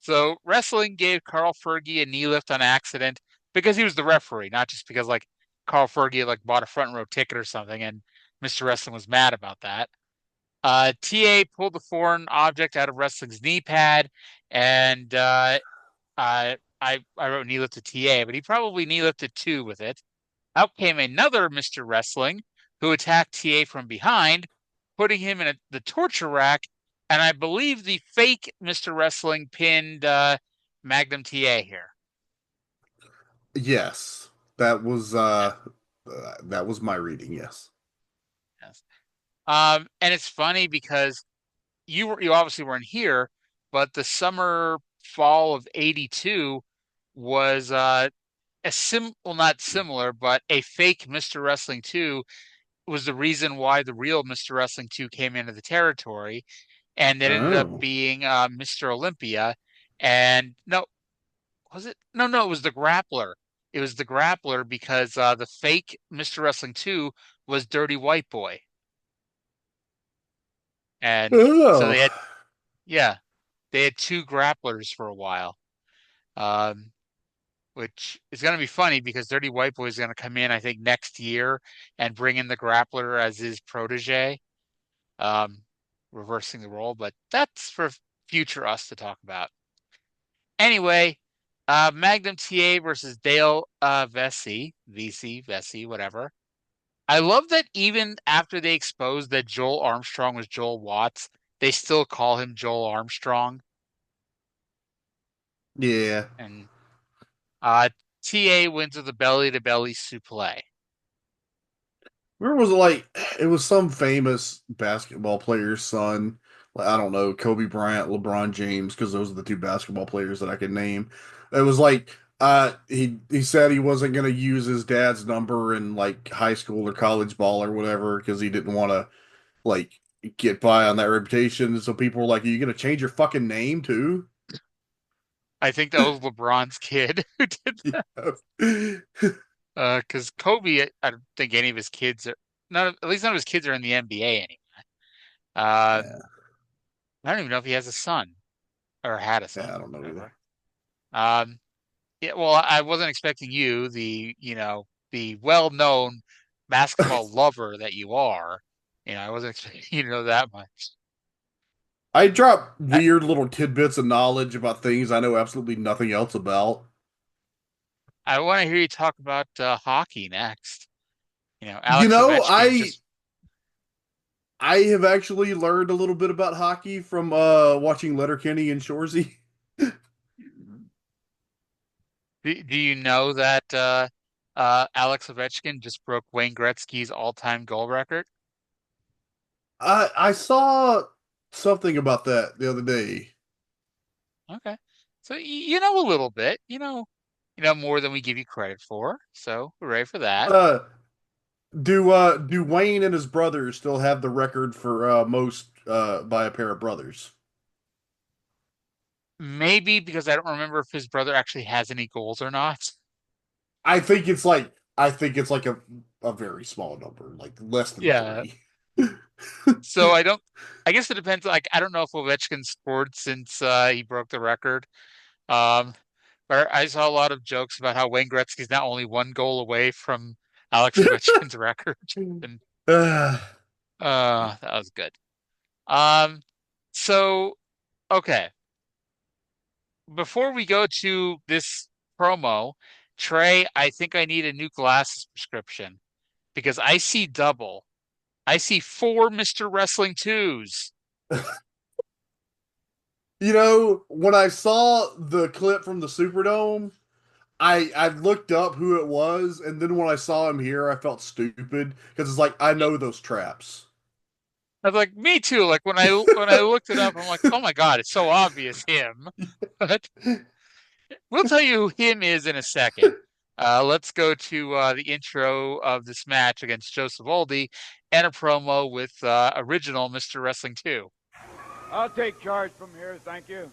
so wrestling gave Carl Fergie a knee lift on accident because he was the referee, not just because like Carl Fergie like bought a front row ticket or something, and Mr. Wrestling was mad about that. TA pulled the foreign object out of wrestling's knee pad, and I wrote knee lift to TA, but he probably knee lifted two with it. Out came another Mr. Wrestling who attacked TA from behind, putting him in the torture rack, and I believe the fake Mr. Wrestling pinned Magnum TA here. Yes. That was my reading, yes. Yes. And it's funny because you obviously weren't here, but the summer fall of '82 was not similar, but a fake Mr. Wrestling 2 was the reason why the real Mr. Wrestling 2 came into the territory, and it ended up Oh. being Mr. Olympia. And no, was it? No, it was the Grappler. It was the Grappler because the fake Mr. Wrestling 2 was Dirty White Boy. And so Oh. yeah, they had two grapplers for a while. Um, which is going to be funny because Dirty White Boy is going to come in, I think, next year and bring in the Grappler as his protege, um, reversing the role. But that's for future us to talk about. Anyway, Magnum TA versus Dale Vesey, VC, Vesey, whatever. I love that even after they exposed that Joel Armstrong was Joel Watts, they still call him Joel Armstrong. Yeah. And TA wins with a belly to belly suplex. Where was it like? It was some famous basketball player's son. Like, I don't know, Kobe Bryant, LeBron James, because those are the two basketball players that I can name. It was like he said he wasn't gonna use his dad's number in like high school or college ball or whatever because he didn't want to like get by on that reputation. So people were like, "Are you gonna change your fucking name too?" I think that was LeBron's kid who did that. Because Kobe, I don't think any of his kids are not at least none of his kids are in the NBA anymore. Uh, Yeah, I don't even know if he has a son or had a yeah, I son, don't know either. whatever. Um, yeah, well, I wasn't expecting you, the well-known basketball lover that you are. I wasn't expecting you to know that much. I drop I, weird little tidbits of knowledge about things I know absolutely nothing else about. I want to hear you talk about hockey next. You Alex know, Ovechkin just. I have actually learned a little bit about hockey from watching Letterkenny and Shoresy. Do you know that Alex Ovechkin just broke Wayne Gretzky's all-time goal record? I saw something about that the other day. Okay, so you know a little bit. You know more than we give you credit for. So hooray for that. Uh, do Wayne and his brothers still have the record for most by a pair of brothers? Maybe because I don't remember if his brother actually has any goals or not. I think it's like a very small number, like less than Yeah. three. So I don't. I guess it depends. Like I don't know if Ovechkin scored since he broke the record. Um, but I saw a lot of jokes about how Wayne Gretzky's now only one goal away from Alex Ovechkin's record, and Uh, that was good. Um, so okay. before we go to this promo, Trey, I think I need a new glasses prescription because I see double. I see four Mr. Wrestling twos. When I saw the clip from the Superdome, I looked up who it was, and then when I saw him here, I felt stupid because it's like I know those traps. I was like, me too. Like when I looked it up, I'm like, oh my God, it's so obvious him. But we'll tell you who him is in a second. Let's go to the intro of this match against Joseph Oldie and a promo with original Mr. Wrestling 2. I'll take charge from here, thank you.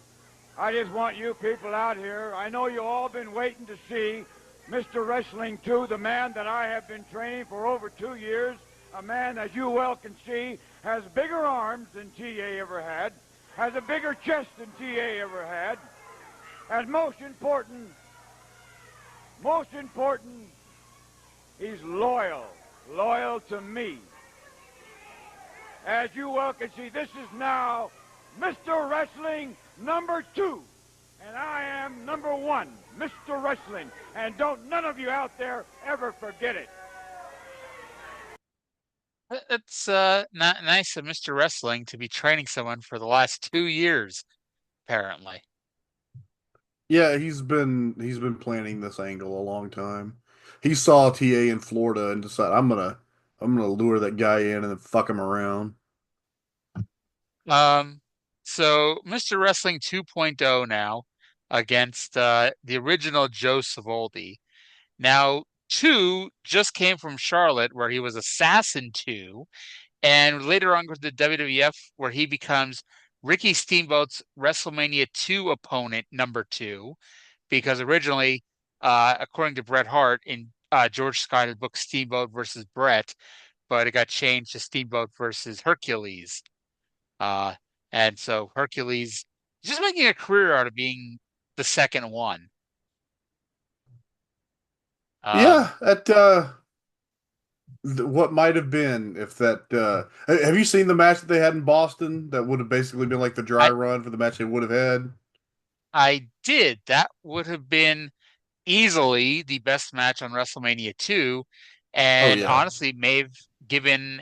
I just want you people out here. I know you all been waiting to see Mr. Wrestling 2, the man that I have been training for over 2 years. A man, as you well can see, has bigger arms than T.A. ever had, has a bigger chest than T.A. ever had, and most important, he's loyal to me. As you well can see, this is now Mr. Wrestling number 2, and I am number 1, Mr. Wrestling, and don't none of you out there ever forget it. It's not nice of Mr. Wrestling to be training someone for the last 2 years, apparently. Yeah, he's been planning this angle a long time. He saw TA in Florida and decided I'm gonna lure that guy in and then fuck him around. So Mr. Wrestling 2.0 now against the original Joe Savoldi. Now, 2 just came from Charlotte, where he was Assassin 2, and later on goes to WWF, where he becomes Ricky Steamboat's WrestleMania 2 opponent, number 2, because originally, according to Bret Hart, in George Scott had booked Steamboat versus Bret, but it got changed to Steamboat versus Hercules. Uh, and so Hercules just making a career out of being the second one. Yeah, what might have been if that have you seen the match that they had in Boston that would have basically been like the dry run for the match they would have had? I did. That would have been easily the best match on WrestleMania 2, and yeah. honestly may have given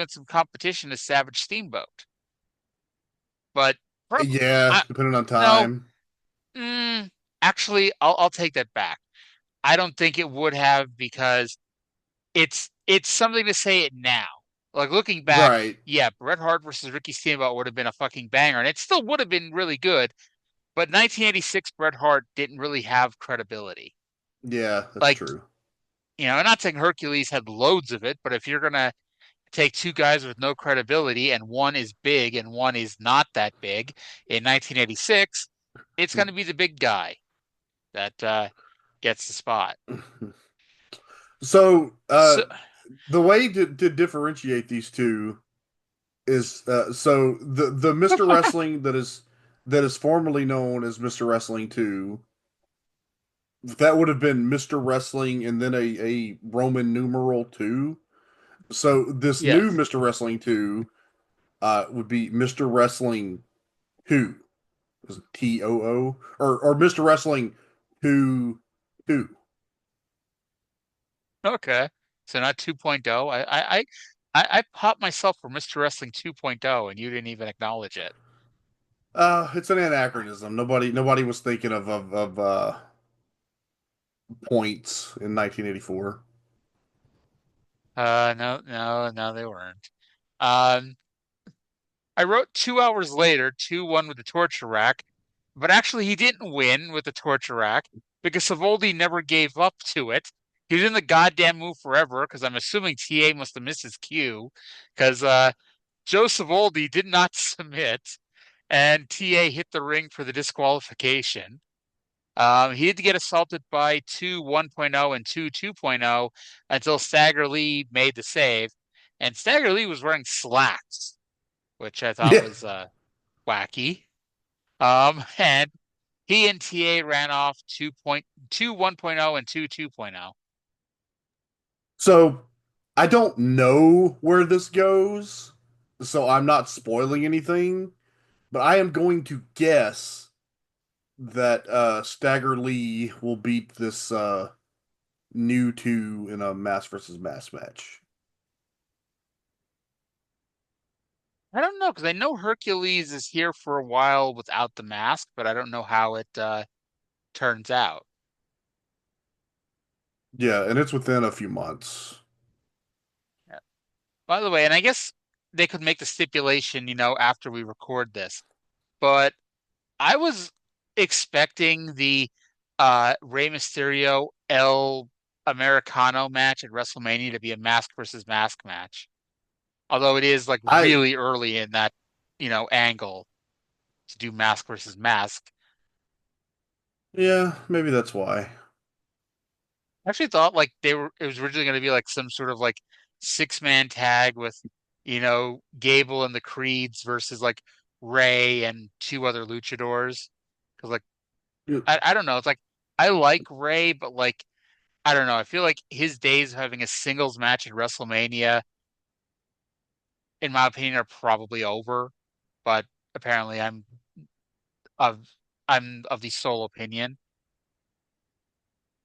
some competition to Savage Steamboat. But Yeah, depending on no, time. Actually, I'll take that back. I don't think it would have because it's something to say it now. Like looking back, Right. yeah, Bret Hart versus Ricky Steamboat would have been a fucking banger, and it still would have been really good. But 1986 Bret Hart didn't really have credibility. Yeah, that's Like, true. I'm not saying Hercules had loads of it, but if you're gonna take two guys with no credibility and one is big and one is not that big in 1986, it's going to be the big guy that gets the spot. So, the way to differentiate these two is so the Mr. Wrestling that is formerly known as Mr. Wrestling 2, that would have been Mr. Wrestling and then a Roman numeral 2. So this new Mr. Wrestling 2 would be Mr. Wrestling Who? Is it TOO? Or Mr. Wrestling Who? Okay. So not 2.0. I popped myself for Mr. Wrestling 2.0 and you didn't even acknowledge it. It's an anachronism. Nobody was thinking of points in 1984. No, they weren't. I wrote 2 hours later, 2-1 with the torture rack, but actually he didn't win with the torture rack because Savoldi never gave up to it. He was in the goddamn move forever because I'm assuming TA must have missed his cue because Joe Savoldi did not submit and TA hit the ring for the disqualification. He had to get assaulted by 2 1.0 and 2 2.0 until Stagger Lee made the save. And Stagger Lee was wearing slacks, which I thought was wacky. And he and TA ran off 2 1.0 and 2 2.0. So I don't know where this goes, so I'm not spoiling anything, but I am going to guess that Stagger Lee will beat this new two in a mask versus mask match. I don't know because I know Hercules is here for a while without the mask, but I don't know how it turns out. Yeah, and it's within a few months. Yeah. By the way, and I guess they could make the stipulation, after we record this, but I was expecting the Rey Mysterio El Americano match at WrestleMania to be a mask versus mask match. Although it is like I really early in that, angle to do mask versus mask. Yeah, maybe that's why. I actually thought like it was originally going to be like some sort of like 6-man tag with, Gable and the Creeds versus like Ray and two other luchadors. Because like Yeah. I don't know, it's like I like Ray, but like I don't know, I feel like his days of having a singles match at WrestleMania, in my opinion, are probably over. But apparently of I'm of the sole opinion.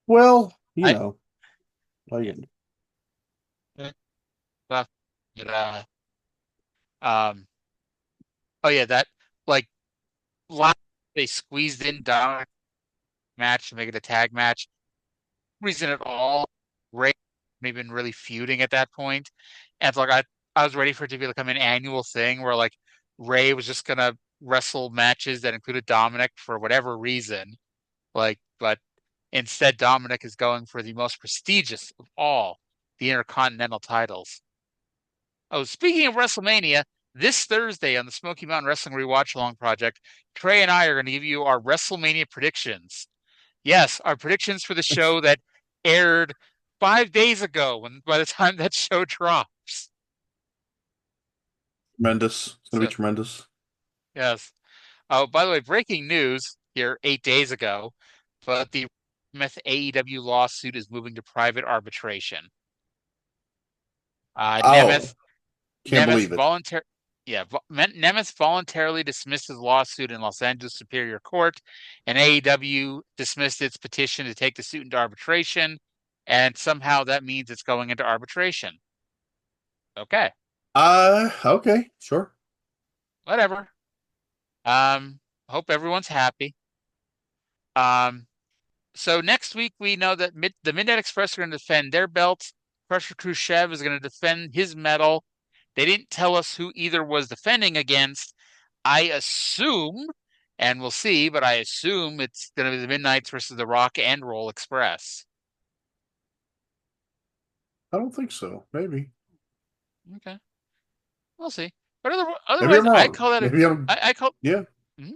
Well, I like but, um oh yeah, that like last they squeezed in Dominic match to make it a tag match. Reason at all. Ray may have been really feuding at that point. And it's like I was ready for it to become an annual thing where like Ray was just gonna wrestle matches that included Dominic for whatever reason. But instead Dominic is going for the most prestigious of all, the Intercontinental titles. Oh, speaking of WrestleMania, this Thursday on the Smoky Mountain Wrestling Rewatch Along Project, Trey and I are going to give you our WrestleMania predictions. Yes, our predictions for the show that aired 5 days ago when by the time that show drops. tremendous. It's gonna be So, tremendous. yes. Oh, by the way, breaking news here 8 days ago, but the Mammoth AEW lawsuit is moving to private arbitration. Oh, can't Nemeth believe it. voluntar yeah, Nemeth voluntarily dismissed his lawsuit in Los Angeles Superior Court, and AEW dismissed its petition to take the suit into arbitration, and somehow that means it's going into arbitration. Okay, Okay, sure. whatever. Hope everyone's happy. Um, so next week we know that the Midnight Express are going to defend their belts. Krusher Kruschev is going to defend his medal. They didn't tell us who either was defending against. I assume, and we'll see, but I assume it's going to be the Midnights versus the Rock and Roll Express. I don't think so. Maybe. Okay, we'll see. But Maybe otherwise, I'm I wrong. call that Maybe I'm. I call Yeah. mhm.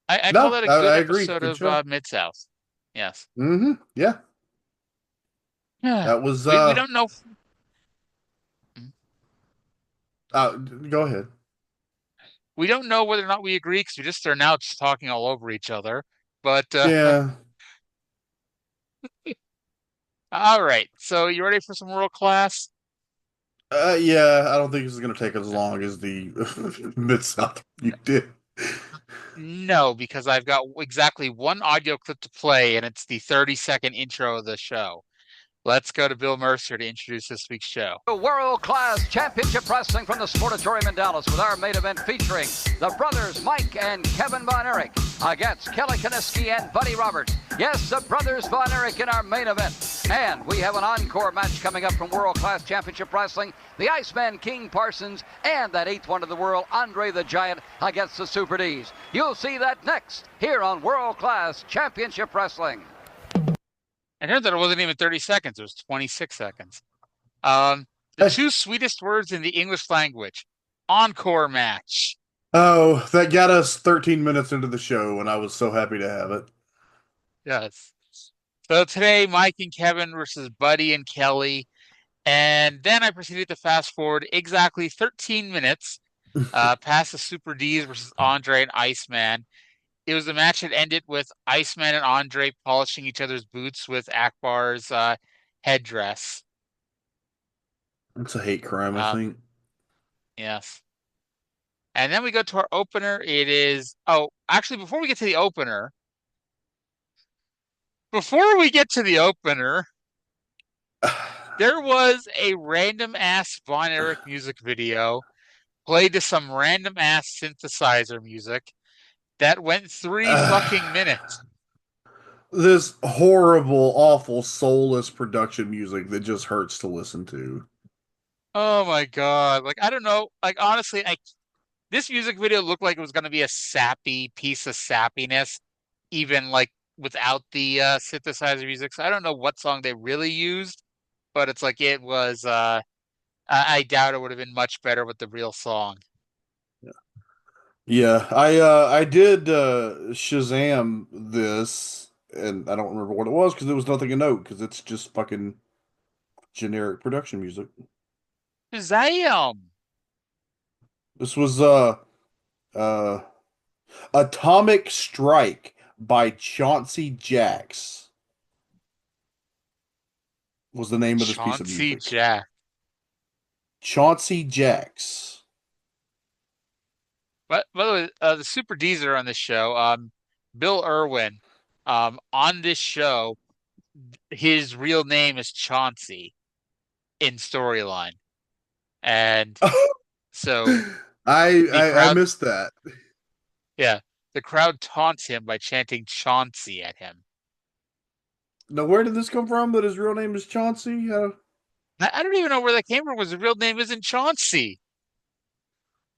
I call No, that a good I agree. episode Good of show. Mid South. Yes. Yeah. Yeah. That was We don't know. Mhm. Go ahead. We don't know whether or not we agree because we just are now just talking all over each other. But Yeah. all right. So you ready for some world class? Yeah, I don't think this is gonna take as long as the Mid-South you did. No, because I've got exactly one audio clip to play, and it's the 30-second intro of the show. Let's go to Bill Mercer to introduce this week's show. World-class championship wrestling from the Sportatorium in Dallas with our main event featuring the brothers Mike and Kevin Von Erich against Kelly Kiniski and Buddy Roberts. Yes, the brothers Von Erich in our main event. And we have an encore match coming up from world-class championship wrestling. The Iceman King Parsons and that eighth one of the world, Andre the Giant, against the Super D's. You'll see that next here on World-Class Championship Wrestling. I heard that it wasn't even 30 seconds. It was 26 seconds. The two sweetest words in the English language. Encore match. Oh, that got us 13 minutes into the show, and I was so happy to have it. Yes. So today, Mike and Kevin versus Buddy and Kelly. And then I proceeded to fast forward exactly 13 minutes past the Super D's versus Andre and Iceman. It was a match that ended with Iceman and Andre polishing each other's boots with Akbar's headdress. It's a hate crime, I think. Yes. And then we go to our opener. It is, oh, actually, before we get to the opener, there was a random ass Von Erich music video played to some random ass synthesizer music that went 3 fucking minutes. This horrible, awful, soulless production music that just hurts to listen to. Oh my God. Like, I don't know. Like, honestly, this music video looked like it was going to be a sappy piece of sappiness, even like without the synthesizer music. So I don't know what song they really used, but it's like it was, I doubt it would have been much better with the real song. Yeah, I did Shazam this, and I don't remember what it was because there was nothing to note because it's just fucking generic production music. Shazam! This was uh Atomic Strike by Chauncey Jacks was the name of this piece of Chauncey music. Jack. Chauncey Jacks. But by the way, the Super D's are on this show. Bill Irwin, on this show, his real name is Chauncey in storyline, and so the I crowd, missed that. yeah, the crowd taunts him by chanting Chauncey at him. Now, where did this come from? That his real name is Chauncey? I don't even know where that came from. Because his real name isn't Chauncey.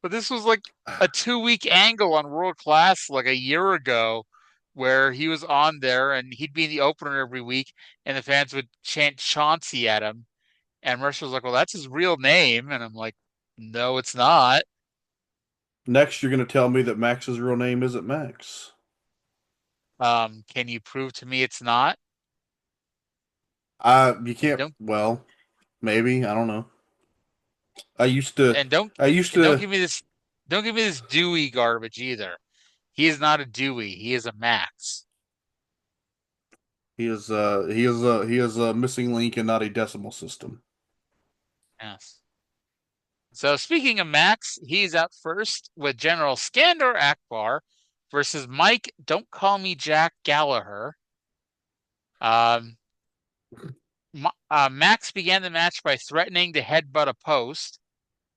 But this was like a 2 week angle on World Class like a year ago where he was on there and he'd be in the opener every week and the fans would chant Chauncey at him. And Mercer was like, well, that's his real name. And I'm like, no, it's not. Next, you're going to tell me that Max's real name isn't Max. Can you prove to me it's not? You can't. Well, maybe, I don't know. I used to. Don't give me this. Don't give me this Dewey garbage either. He is not a Dewey. He is a Max. He is a missing link and not a decimal system. Yes. So speaking of Max, he's out first with General Skandor Akbar versus Mike. Don't call me Jack Gallagher. Max began the match by threatening to headbutt a post,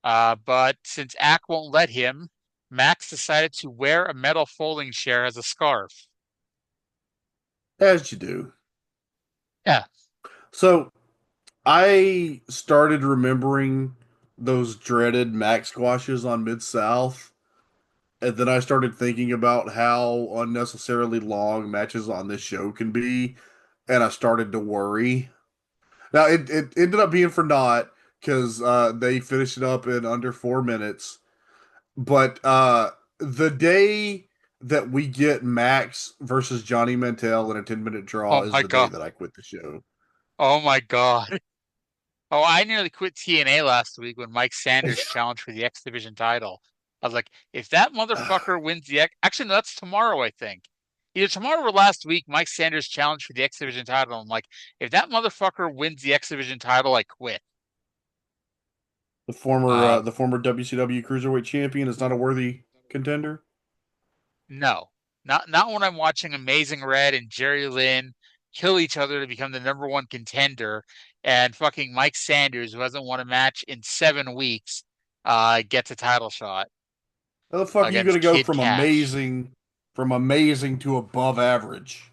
but since Ak won't let him, Max decided to wear a metal folding chair as a scarf. As you do. Yeah. So I started remembering those dreaded Max squashes on Mid-South, and then I started thinking about how unnecessarily long matches on this show can be, and I started to worry. Now, it ended up being for naught, because they finished it up in under 4 minutes. But the day that we get Max versus Johnny Mantel in a 10-minute draw is the day that I quit the show. Oh my God. Oh, I nearly quit TNA last week when Mike Sanders challenged for the X Division title. I was like, if that motherfucker wins the X... Actually, no, that's tomorrow, I think. Either tomorrow or last week, Mike Sanders challenged for the X Division title. I'm like, if that motherfucker wins the X Division title, I quit. The former WCW Cruiserweight Champion is not a worthy contender? No. Not when I'm watching Amazing Red and Jerry Lynn kill each other to become the #1 contender, and fucking Mike Sanders, who hasn't won a match in 7 weeks, gets a title shot. How the fuck are you going to go from amazing to above average?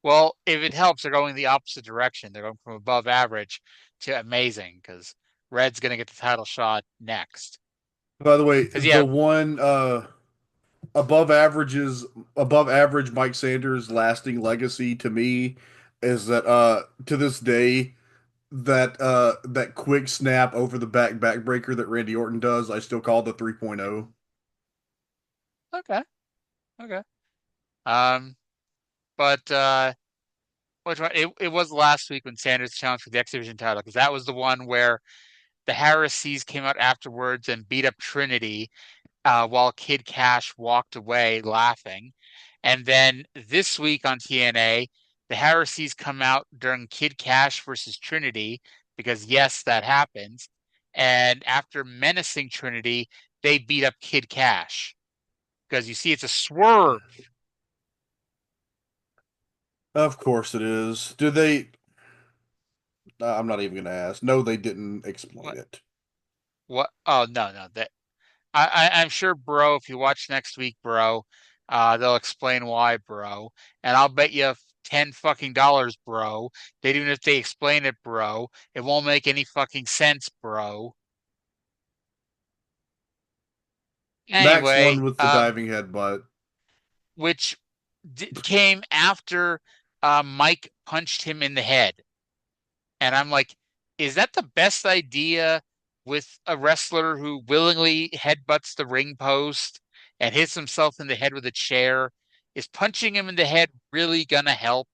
Well, if it helps, they're going the opposite direction. They're going from above average to amazing, because Red's going to get the title shot next. By the way, the one above average Mike Sanders lasting legacy to me is that to this day that quick snap over the backbreaker that Randy Orton does, I still call the 3.0. Okay. But which one? It was last week when Sanders challenged for the X Division title, because that was the one where the Harrises came out afterwards and beat up Trinity, while Kid Cash walked away laughing. And then this week on TNA, the Harrises come out during Kid Cash versus Trinity, because yes, that happens. And after menacing Trinity, they beat up Kid Cash. Because you see, it's a swerve. Of course it is. Do they? I'm not even going to ask. No, they didn't explain What? it. What? Oh, no. I'm sure, bro, if you watch next week, bro, they'll explain why, bro. And I'll bet you $10 bro, that even if they explain it, bro, it won't make any fucking sense, bro. Max Anyway, won with the diving headbutt. which came after Mike punched him in the head. And I'm like, is that the best idea with a wrestler who willingly headbutts the ring post and hits himself in the head with a chair? Is punching him in the head really gonna help?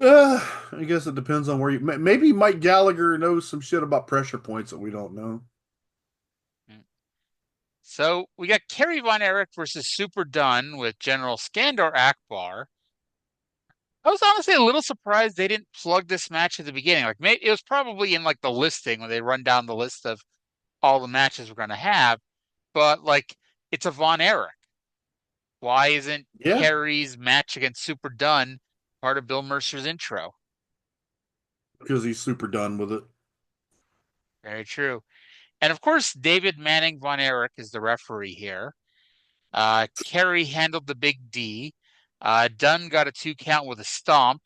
I guess it depends on where you. Maybe Mike Gallagher knows some shit about pressure points that we don't know. So we got Kerry Von Erich versus Super Dunn with General Skandor Akbar. I was honestly a little surprised they didn't plug this match at the beginning. Like, maybe it was probably in like the listing when they run down the list of all the matches we're gonna have, but like it's a Von Erich. Why isn't Kerry's match against Super Dunn part of Bill Mercer's intro? Because he's super done with it. Very true. And of course, David Manning Von Erich is the referee here. Kerry handled the big D. Dunn got a 2 count with a stomp,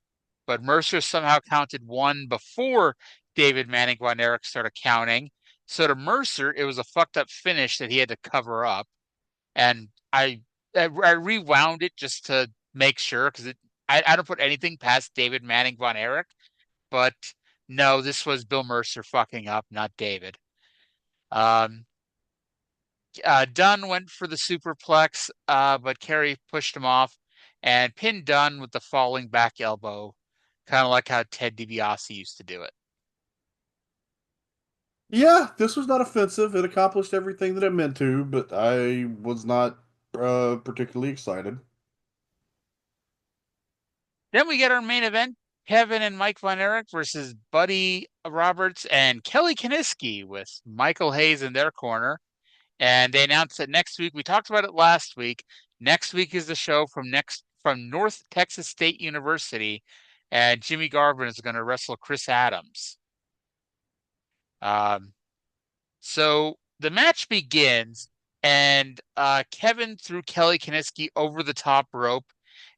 but Mercer somehow counted 1 before David Manning Von Erich started counting. So to Mercer, it was a fucked up finish that he had to cover up. And I rewound it just to make sure because I don't put anything past David Manning Von Erich, but no, this was Bill Mercer fucking up, not David. Dunn went for the superplex, but Kerry pushed him off and pinned Dunn with the falling back elbow, kind of like how Ted DiBiase used to do it. Yeah, this was not offensive. It accomplished everything that it meant to, but I was not particularly excited. Then we get our main event, Kevin and Mike Von Erich versus Buddy Roberts and Kelly Kiniski with Michael Hayes in their corner. And they announced that next week, we talked about it last week. Next week is the show from North Texas State University, and Jimmy Garvin is going to wrestle Chris Adams. So the match begins, and Kevin threw Kelly Kiniski over the top rope,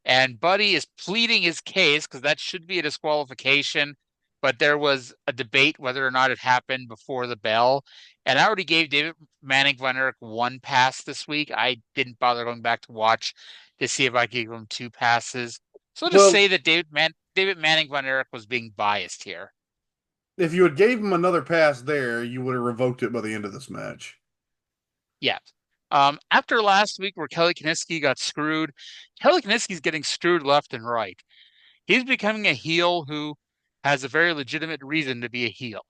and Buddy is pleading his case because that should be a disqualification, but there was a debate whether or not it happened before the bell. And I already gave David Manning Von Erich 1 pass this week. I didn't bother going back to watch to see if I could give him 2 passes. So I'll just say that David Manning Von Erich was being biased here. If you had gave him another pass there, you would have revoked it by the end of this match. Yeah. After last week where Kelly Kiniski got screwed, Kelly Kiniski's getting screwed left and right. He's becoming a heel who has a very legitimate reason to be a heel.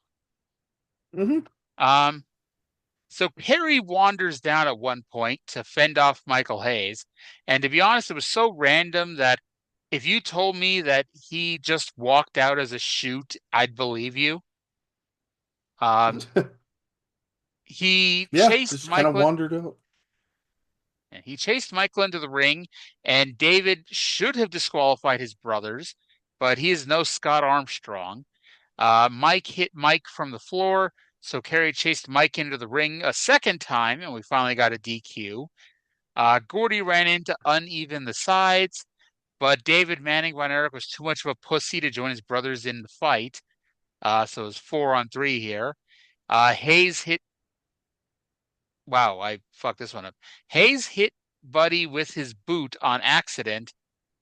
So Perry wanders down at one point to fend off Michael Hayes. And to be honest, it was so random that if you told me that he just walked out as a shoot, I'd believe you. He chased just Michael. kind of wandered out. He chased Michael into the ring, and David should have disqualified his brothers, but he is no Scott Armstrong. Mike hit Mike from the floor, so Kerry chased Mike into the ring a second time, and we finally got a DQ. Gordy ran in to uneven the sides, but David Manning Von Erich was too much of a pussy to join his brothers in the fight. So it was 4-on-3 here. Hayes hit. Wow, I fucked this one up. Hayes hit Buddy with his boot on accident,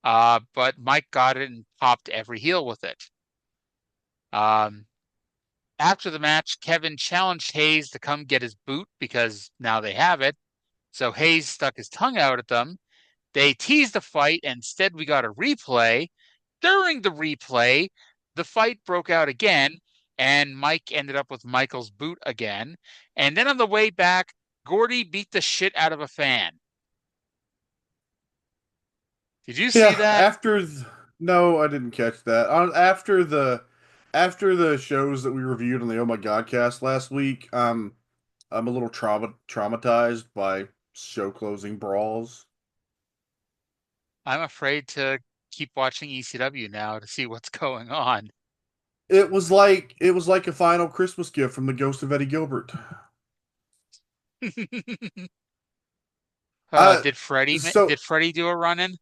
but Mike got it and popped every heel with it. After the match, Kevin challenged Hayes to come get his boot because now they have it. So Hayes stuck his tongue out at them. They teased the fight, and instead we got a replay. During the replay, the fight broke out again, and Mike ended up with Michael's boot again. And then on the way back, Gordy beat the shit out of a fan. Did you see that? No, I didn't catch that. After the shows that we reviewed on the Oh My God cast last week, I'm a little traumatized by show closing brawls. I'm afraid to keep watching ECW now to see what's going on. It was like a final Christmas gift from the ghost of Eddie Gilbert. Uh, Did Freddie so did Freddie do a run in?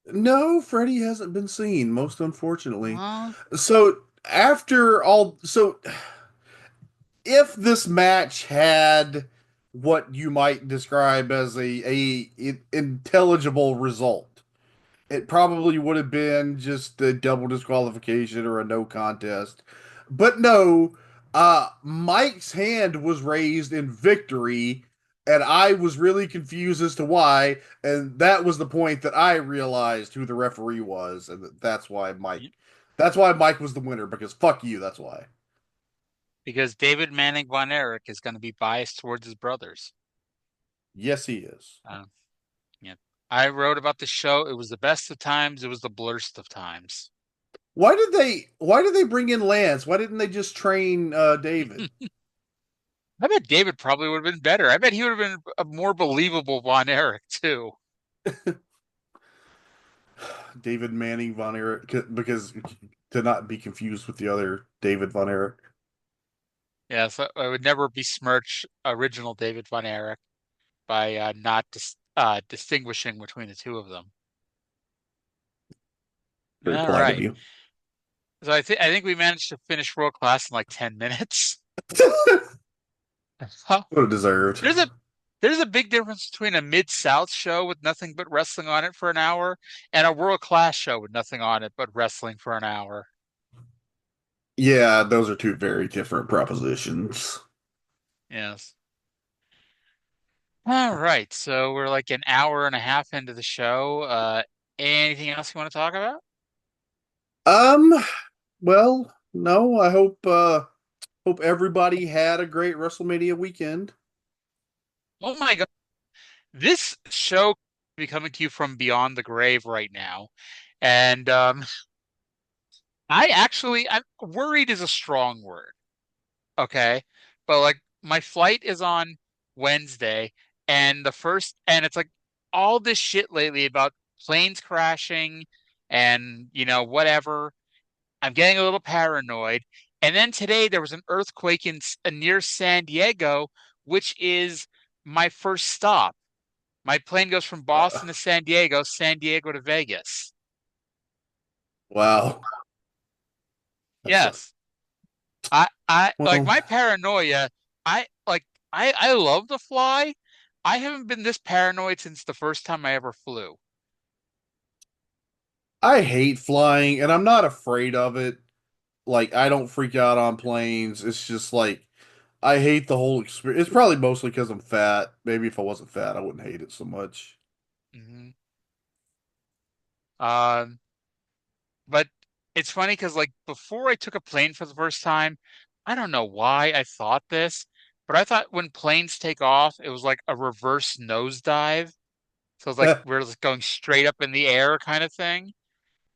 no, Freddie hasn't been seen, most unfortunately. Well, So after all, so if this match had what you might describe as a intelligible result, it probably would have been just a double disqualification or a no contest. But no, Mike's hand was raised in victory, and I was really confused as to why. And that was the point that I realized who the referee was, and that's why Mike was the winner, because fuck you, that's why. because David Manning Von Erich is going to be biased towards his brothers. Yes, he is. Yeah. I wrote about the show. It was the best of times. It was the blurst of times. Why did they bring in Lance? Why didn't they just train David? I bet David probably would have been better. I bet he would have been a more believable Von Erich too. David Manning Von Erich, because to not be confused with the other David Von Erich. Yeah, so I would never besmirch original David Von Erich by not distinguishing between the two of them. Very All polite of right. you. So I think we managed to finish World Class in like 10 minutes. Huh. What it deserved. There's a big difference between a Mid-South show with nothing but wrestling on it for an hour and a World Class show with nothing on it but wrestling for an hour. Yeah, those are two very different propositions. Yes. All right. So we're like an hour and a half into the show. Anything else you want to talk about? Um, well, no, I hope everybody had a great WrestleMania weekend. Oh my God. This show be coming to you from beyond the grave right now. And I'm worried is a strong word. Okay. But like my flight is on Wednesday and it's like all this shit lately about planes crashing and whatever. I'm getting a little paranoid. And then today there was an earthquake near San Diego, which is my first stop. My plane goes from Uh, Boston to San Diego to Vegas. wow. That's Yes. I like well, my paranoia. I like I love to fly. I haven't been this paranoid since the first time I ever flew. I hate flying and I'm not afraid of it. Like I don't freak out on planes. It's just like I hate the whole experience. It's probably mostly because I'm fat. Maybe if I wasn't fat, I wouldn't hate it so much. Hmm. Um, but it's funny because like before I took a plane for the first time, I don't know why I thought this, but I thought when planes take off, it was like a reverse nosedive. So it's like we're just going straight up in the air kind of thing.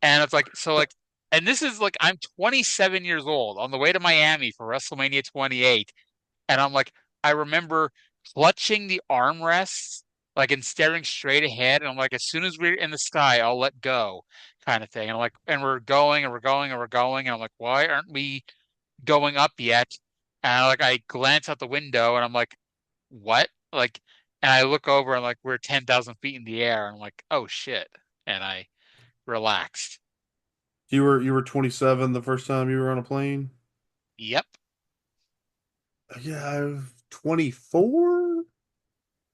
And it's like, so like, and this is like, I'm 27 years old on the way to Miami for WrestleMania 28. And I'm like, I remember clutching the armrests, like, and staring straight ahead. And I'm like, as soon as we're in the sky, I'll let go kind of thing. And I'm like, and we're going and we're going and we're going. And I'm like, why aren't we going up yet? And I glance out the window and I'm like, what? Like, and I look over and like, we're 10,000 feet in the air. And I'm like, oh shit. And I relaxed. You were 27 the first time you were on a plane? Yep. Yeah, I was 24? I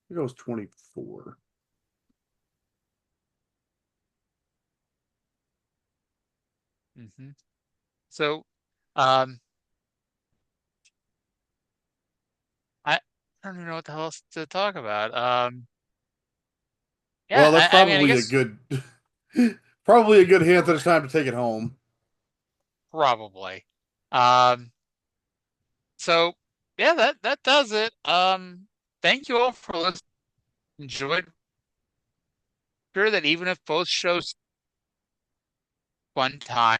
think I was 24. Hmm. So, um, I don't even know what the hell else to talk about. Yeah, Well, that's I mean, I probably a guess good probably a good hint that it's time to take it home. probably. Um, so yeah, that does it. Thank you all for listening. Enjoyed. Sure that even if both shows fun time,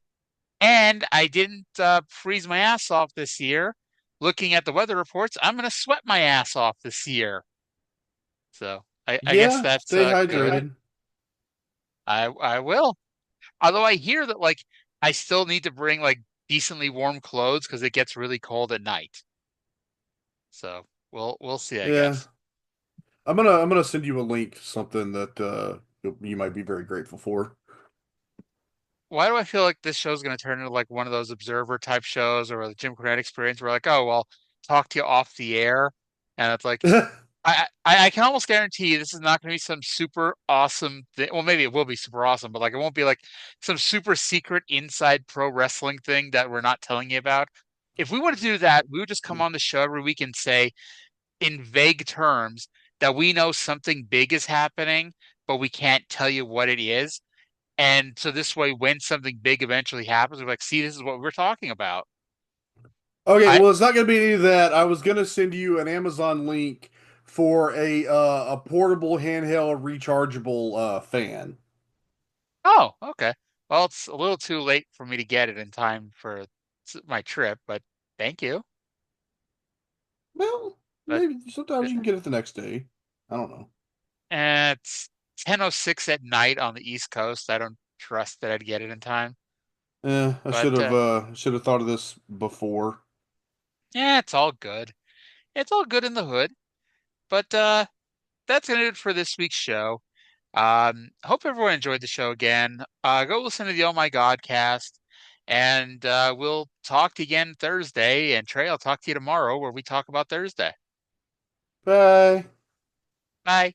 and I didn't freeze my ass off this year. looking at the weather reports, I'm going to sweat my ass off this year. So I guess Yeah, that's stay good. hydrated. I will. Although I hear that like I still need to bring like decently warm clothes because it gets really cold at night. So we'll see, I Yeah, guess. I'm gonna send you a link to something that you might be very grateful for. Why do I feel like this show's going to turn into like one of those observer type shows or the Jim Cornette experience where like, oh, well, talk to you off the air. And it's like, I can almost guarantee you this is not going to be some super awesome thing. Well, maybe it will be super awesome, but like it won't be like some super secret inside pro wrestling thing that we're not telling you about. If we wanted to do that, we would just come on the show every week and say in vague terms that we know something big is happening, but we can't tell you what it is. And so this way, when something big eventually happens, we're like, see, this is what we're talking about. Okay, I well, it's not gonna be any of that. I was gonna send you an Amazon link for a portable handheld rechargeable fan. Oh, okay. Well, it's a little too late for me to get it in time for my trip, but thank you. Well, But maybe sometimes you can get it the next day. I don't know. it's 10:06 at night on the East Coast. I don't trust that I'd get it in time. I But should have thought of this before. yeah, it's all good. It's all good in the hood. But that's gonna do it for this week's show. Hope everyone enjoyed the show again. Go listen to the Oh My God cast, and we'll talk to you again Thursday. And Trey, I'll talk to you tomorrow where we talk about Thursday. Bye. Bye.